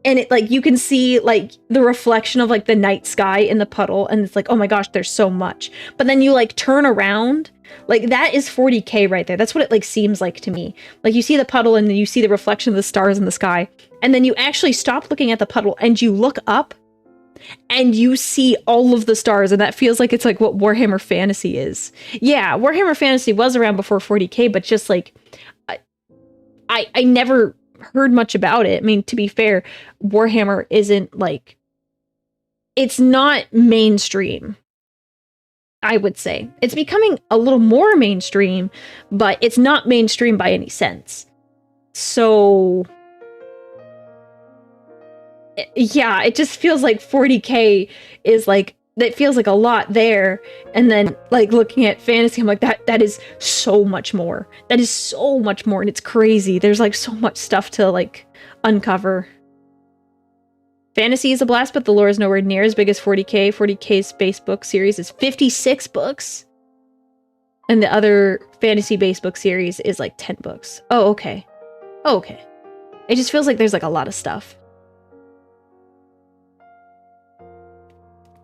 and it like you can see like the reflection of like the night sky in the puddle, and it's like, oh my gosh, there's so much. But then you like turn around, like that is 40k right there. That's what it like seems like to me. Like you see the puddle and then you see the reflection of the stars in the sky, and then you actually stop looking at the puddle and you look up and you see all of the stars, and that feels like it's like what Warhammer Fantasy is. Yeah, Warhammer Fantasy was around before 40k, but just like I never heard much about it. I mean, to be fair, Warhammer isn't like, it's not mainstream, I would say. It's becoming a little more mainstream, but it's not mainstream by any sense. So yeah, it just feels like 40k is like, that feels like a lot there. And then like looking at fantasy, I'm like, that is so much more. That is so much more. And it's crazy. There's like so much stuff to like uncover. Fantasy is a blast, but the lore is nowhere near as big as 40k. 40k's space book series is 56 books. And the other fantasy base book series is like 10 books. Oh, okay. Oh, okay. It just feels like there's like a lot of stuff.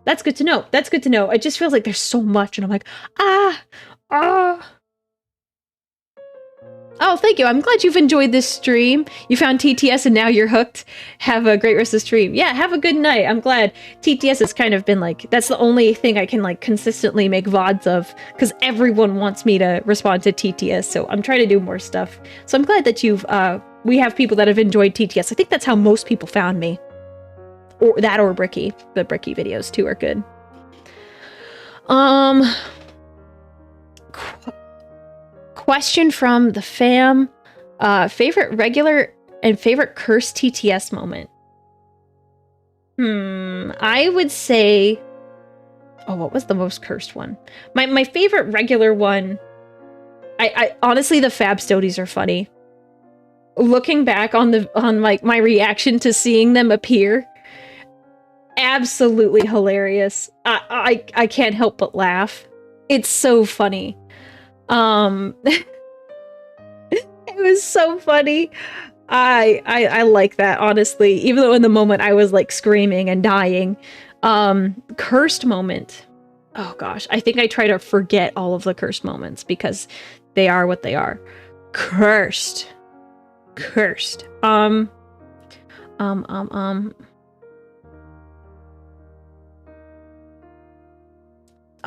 That's good to know. That's good to know. It just feels like there's so much, and I'm like, ah. Oh, thank you. I'm glad you've enjoyed this stream. You found TTS and now you're hooked. Have a great rest of the stream. Yeah, have a good night. I'm glad. TTS has kind of been like, that's the only thing I can like consistently make VODs of, because everyone wants me to respond to TTS, so I'm trying to do more stuff. So I'm glad that we have people that have enjoyed TTS. I think that's how most people found me. Or that or Bricky. The Bricky videos too are good. Question from the fam. Favorite regular and favorite cursed TTS moment? I would say... Oh, what was the most cursed one? My favorite regular one... I honestly, the Femstodes are funny. Looking back on like my reaction to seeing them appear... Absolutely hilarious. I can't help but laugh. It's so funny. It was so funny. I like that, honestly. Even though in the moment I was like screaming and dying. Cursed moment. Oh gosh, I think I try to forget all of the cursed moments because they are what they are. Cursed.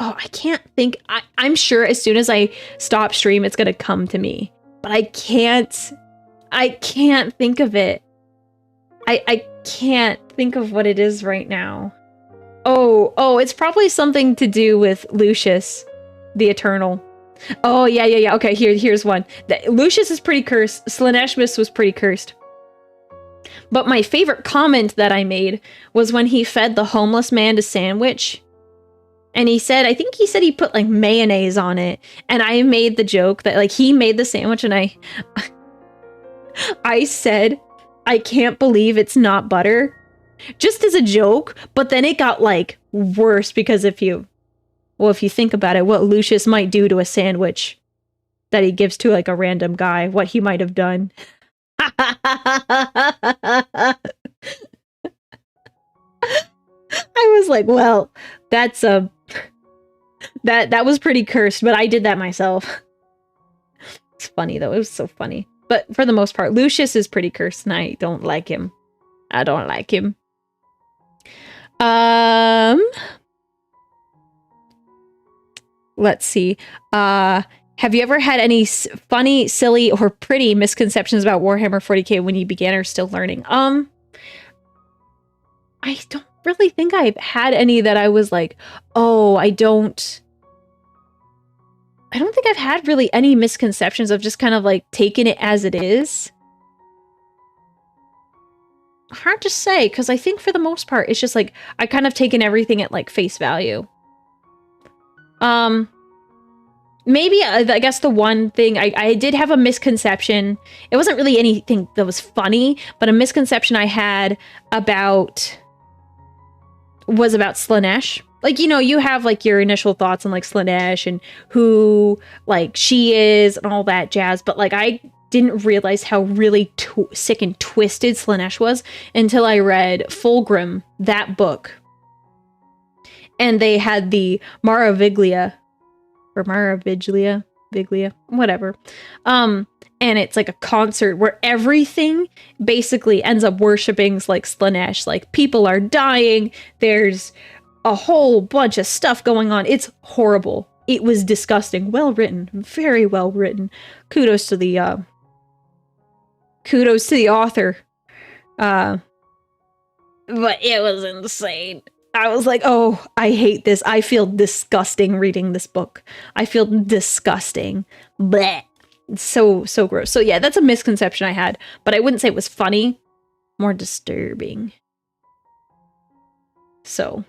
Oh, I can't think. I'm sure as soon as I stop stream, it's gonna come to me. But I can't think of it. I can't think of what it is right now. Oh, it's probably something to do with Lucius, the Eternal. Oh, yeah. Okay, here's one. Lucius is pretty cursed. Slanesh was pretty cursed. But my favorite comment that I made was when he fed the homeless man a sandwich. And he said, I think he said he put like mayonnaise on it. And I made the joke that like he made the sandwich and I said, I can't believe it's not butter. Just as a joke. But then it got like worse because if you think about it, what Lucius might do to a sandwich. that he gives to like a random guy, what he might have done. I was like, well, that's that was pretty cursed, but I did that myself. It's funny though. It was so funny. But for the most part, Lucius is pretty cursed and I don't like him. I don't like him. Let's see. Have you ever had any funny, silly, or pretty misconceptions about Warhammer 40k when you began or still learning? I don't really think I've had any that I was like, oh, I don't think I've had really any misconceptions. Of just kind of like taken it as it is. Hard to say, because I think for the most part, it's just like, I kind of taken everything at like face value. Maybe, I guess the one thing, I did have a misconception. It wasn't really anything that was funny, but a misconception I had was about Slaanesh. Like, you know, you have like your initial thoughts on like Slaanesh and who like she is and all that jazz, but like I didn't realize how really sick and twisted Slaanesh was until I read Fulgrim, that book. And they had the Maraviglia, or Maraviglia, whatever. And it's like a concert where everything basically ends up worshipping like Slaanesh. Like people are dying. There's a whole bunch of stuff going on. It's horrible. It was disgusting. Well written, very well written. Kudos to the author. But it was insane. I was like, oh, I hate this. I feel disgusting reading this book. I feel disgusting. Blech. It's so gross. So yeah, that's a misconception I had, but I wouldn't say it was funny. More disturbing. So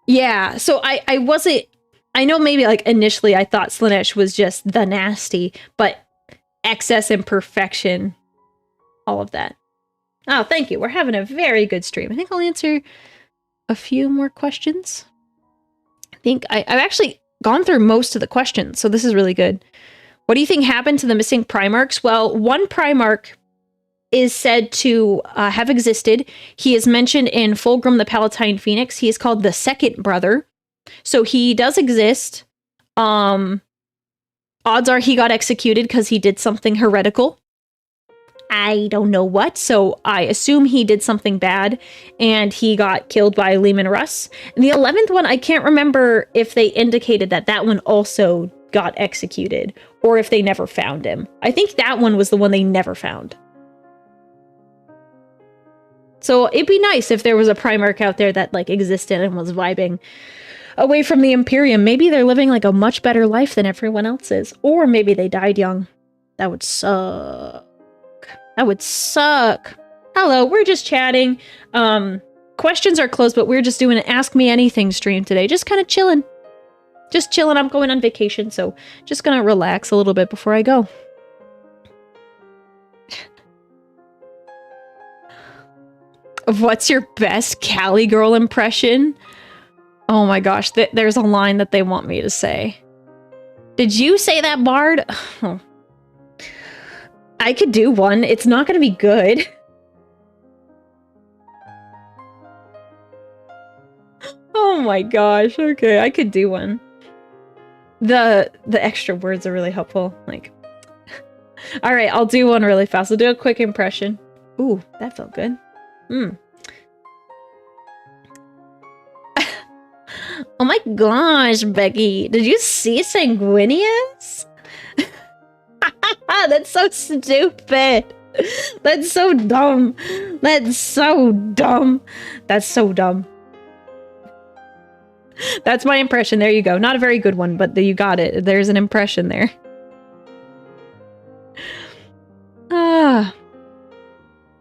yeah, so I wasn't, I know maybe like initially I thought Slaanesh was just the nasty, but excess and perfection, all of that. Oh, thank you. We're having a very good stream. I think I'll answer a few more questions. I think I've actually gone through most of the questions, so this is really good. What do you think happened to the missing Primarchs? Well, one Primarch is said to have existed. He is mentioned in Fulgrim the Palatine Phoenix. He is called the Second Brother. So he does exist. Odds are he got executed because he did something heretical. I don't know what, so I assume he did something bad, and he got killed by Leman Russ. And the 11th one, I can't remember if they indicated that that one also got executed, or if they never found him. I think that one was the one they never found. So it'd be nice if there was a Primarch out there that like existed and was vibing away from the Imperium. Maybe they're living like a much better life than everyone else is, or maybe they died young. That would suck. That would suck. Hello, we're just chatting. Questions are closed, but we're just doing an Ask Me Anything stream today. Just kind of chilling. Just chilling. I'm going on vacation, so just gonna relax a little bit before I go. What's your best Cali girl impression? Oh my gosh, there's a line that they want me to say. Did you say that, Bard? Oh. I could do one. It's not going to be good. Oh my gosh. Okay, I could do one. The extra words are really helpful. Like, all right, I'll do one really fast. I'll do a quick impression. Ooh, that felt good. Oh my gosh, Becky. Did you see Sanguinius? That's so stupid. That's so dumb. That's so dumb. That's so dumb. That's my impression. There you go. Not a very good one, but you got it. There's an impression there.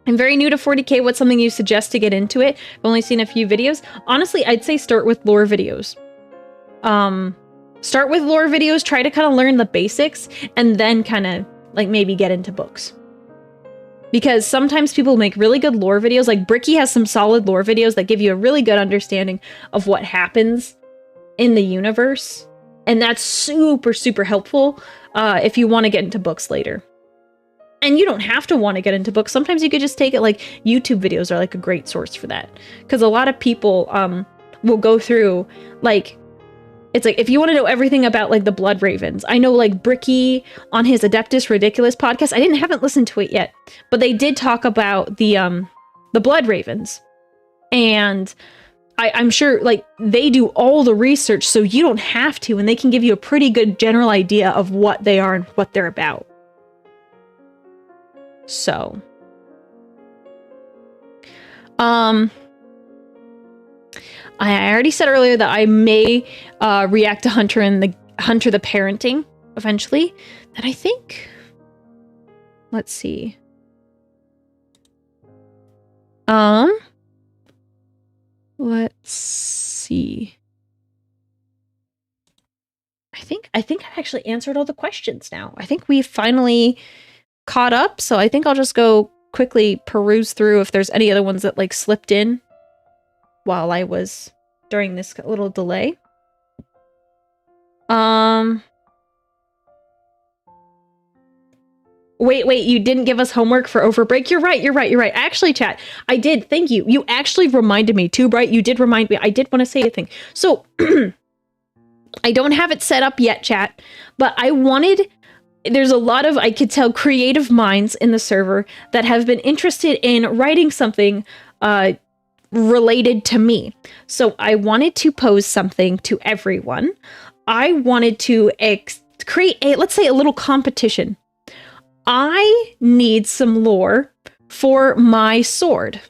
I'm very new to 40k. What's something you suggest to get into it? I've only seen a few videos. Honestly, I'd say start with lore videos. Start with lore videos, try to kind of learn the basics, and then kind of like maybe get into books. Because sometimes people make really good lore videos, like Bricky has some solid lore videos that give you a really good understanding of what happens in the universe. And that's super, super helpful if you want to get into books later. And you don't have to want to get into books. Sometimes you could just take it, like YouTube videos are like a great source for that. Because a lot of people will go through, like, it's like, if you want to know everything about like the Blood Ravens, I know like Bricky on his Adeptus Ridiculous podcast, haven't listened to it yet, but they did talk about the Blood Ravens. And I'm sure like they do all the research, so you don't have to, and they can give you a pretty good general idea of what they are and what they're about. So, I already said earlier that I may react to Hunter the parenting eventually. And I think, let's see. Let's see. I think I actually answered all the questions now. I think we finally caught up, so I think I'll just go quickly peruse through if there's any other ones that like slipped in while I was during this little delay. Wait, you didn't give us homework for overbreak? You're right. Actually, chat, I did. Thank you. You actually reminded me too, Bright. You did remind me. I did want to say a thing. So, I don't have it set up yet, chat, but there's a lot of, I could tell, creative minds in the server that have been interested in writing something related to me. So I wanted to pose something to everyone. I wanted to create let's say a little competition. I need some lore for my sword.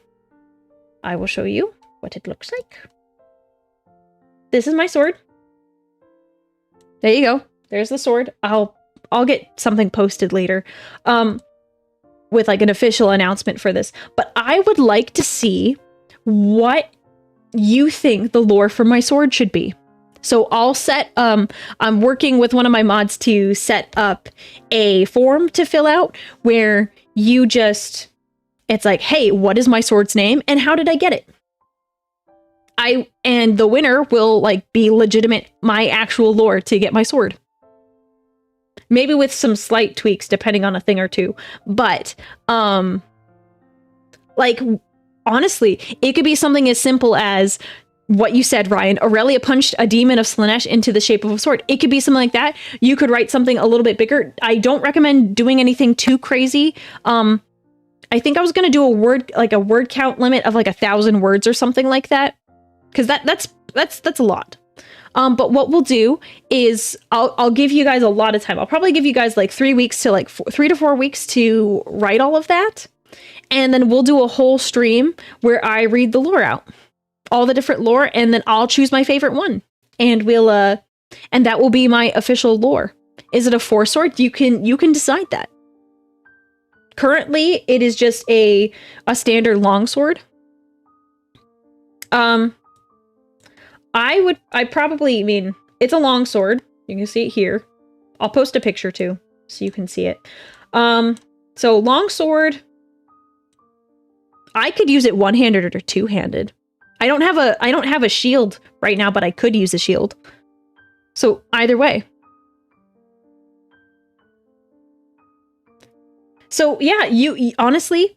I will show you what it looks like. This is my sword. There you go. There's the sword. I'll get something posted later with like an official announcement for this. But I would like to see what you think the lore for my sword should be. So I'll set, I'm working with one of my mods to set up a form to fill out where you just, it's like, hey, what is my sword's name and how did I get it? And the winner will like be legitimate, my actual lore to get my sword. Maybe with some slight tweaks depending on a thing or two. But, like, honestly, it could be something as simple as what you said, Ryan. Aurelia punched a demon of Slanesh into the shape of a sword. It could be something like that. You could write something a little bit bigger. I don't recommend doing anything too crazy. I think I was going to do a word count limit of like 1,000 words or something like that. Because that's a lot. But what we'll do is I'll give you guys a lot of time. I'll probably give you guys like 3 weeks to like 3 to 4 weeks to write all of that. And then we'll do a whole stream where I read the lore out, all the different lore, and then I'll choose my favorite one. And and that will be my official lore. Is it a 4-sword? You can decide that. Currently, it is just a standard longsword. I mean, it's a long sword. You can see it here. I'll post a picture too, so you can see it. So long sword. I could use it one-handed or two-handed. I don't have a shield right now, but I could use a shield. So either way. So yeah, you honestly,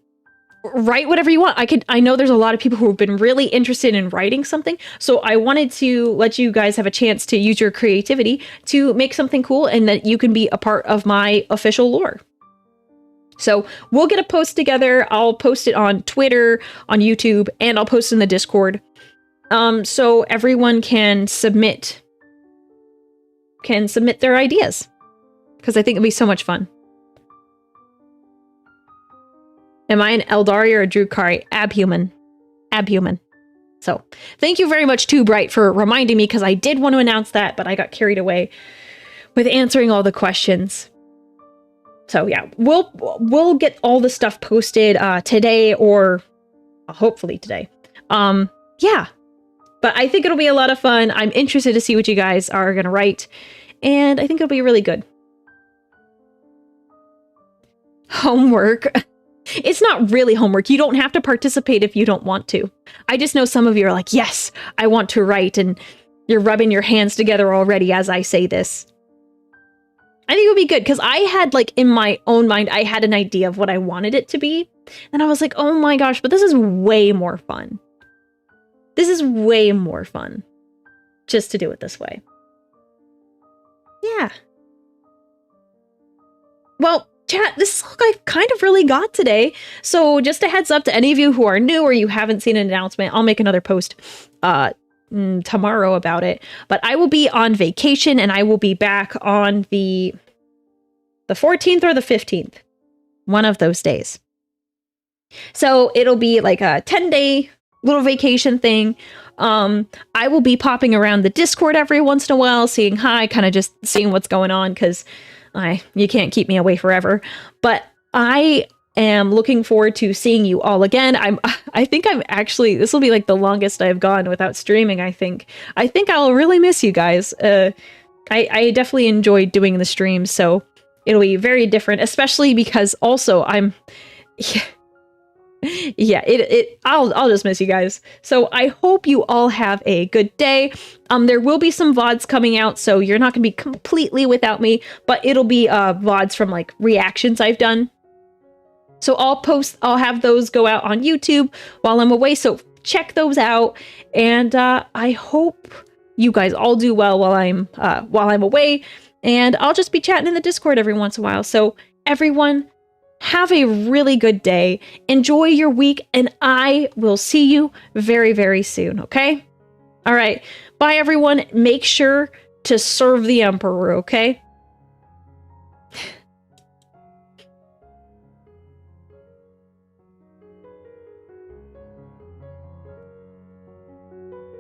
write whatever you want. I know there's a lot of people who have been really interested in writing something, so I wanted to let you guys have a chance to use your creativity to make something cool and that you can be a part of my official lore. So we'll get a post together. I'll post it on Twitter, on YouTube, and I'll post in the Discord. So everyone can submit their ideas, because I think it'll be so much fun. Am I an Eldari or a Drukari? Abhuman. So, thank you very much, Too Bright, for reminding me, because I did want to announce that, but I got carried away with answering all the questions. So yeah, we'll get all the stuff posted today, or hopefully today. Yeah, but I think it'll be a lot of fun. I'm interested to see what you guys are gonna write, and I think it'll be really good. Homework. It's not really homework. You don't have to participate if you don't want to. I just know some of you are like, yes, I want to write, and You're rubbing your hands together already as I say this. I think it would be good because I had like in my own mind, I had an idea of what I wanted it to be. And I was like, oh my gosh, but this is way more fun. This is way more fun just to do it this way. Yeah. Well, chat, this is all I kind of really got today. So just a heads up to any of you who are new or you haven't seen an announcement, I'll make another post tomorrow about it. But I will be on vacation and I will be back on the 14th or the 15th. One of those days. So it'll be like a 10-day little vacation thing. I will be popping around the Discord every once in a while, saying hi, kind of just seeing what's going on because you can't keep me away forever. But I am looking forward to seeing you all again. I think I'm actually, this will be like the longest I've gone without streaming, I think. I think I'll really miss you guys. I definitely enjoyed doing the streams, so it'll be very different, especially because also I'm... Yeah, I'll just miss you guys. So I hope you all have a good day. There will be some VODs coming out, so you're not gonna be completely without me, but it'll be VODs from like reactions I've done. So I'll have those go out on YouTube while I'm away, so check those out. And I hope you guys all do well while I'm away. And I'll just be chatting in the Discord every once in a while. So everyone, have a really good day. Enjoy your week, and I will see you very, very soon, okay? All right. Bye, everyone. Make sure to serve the Emperor, okay?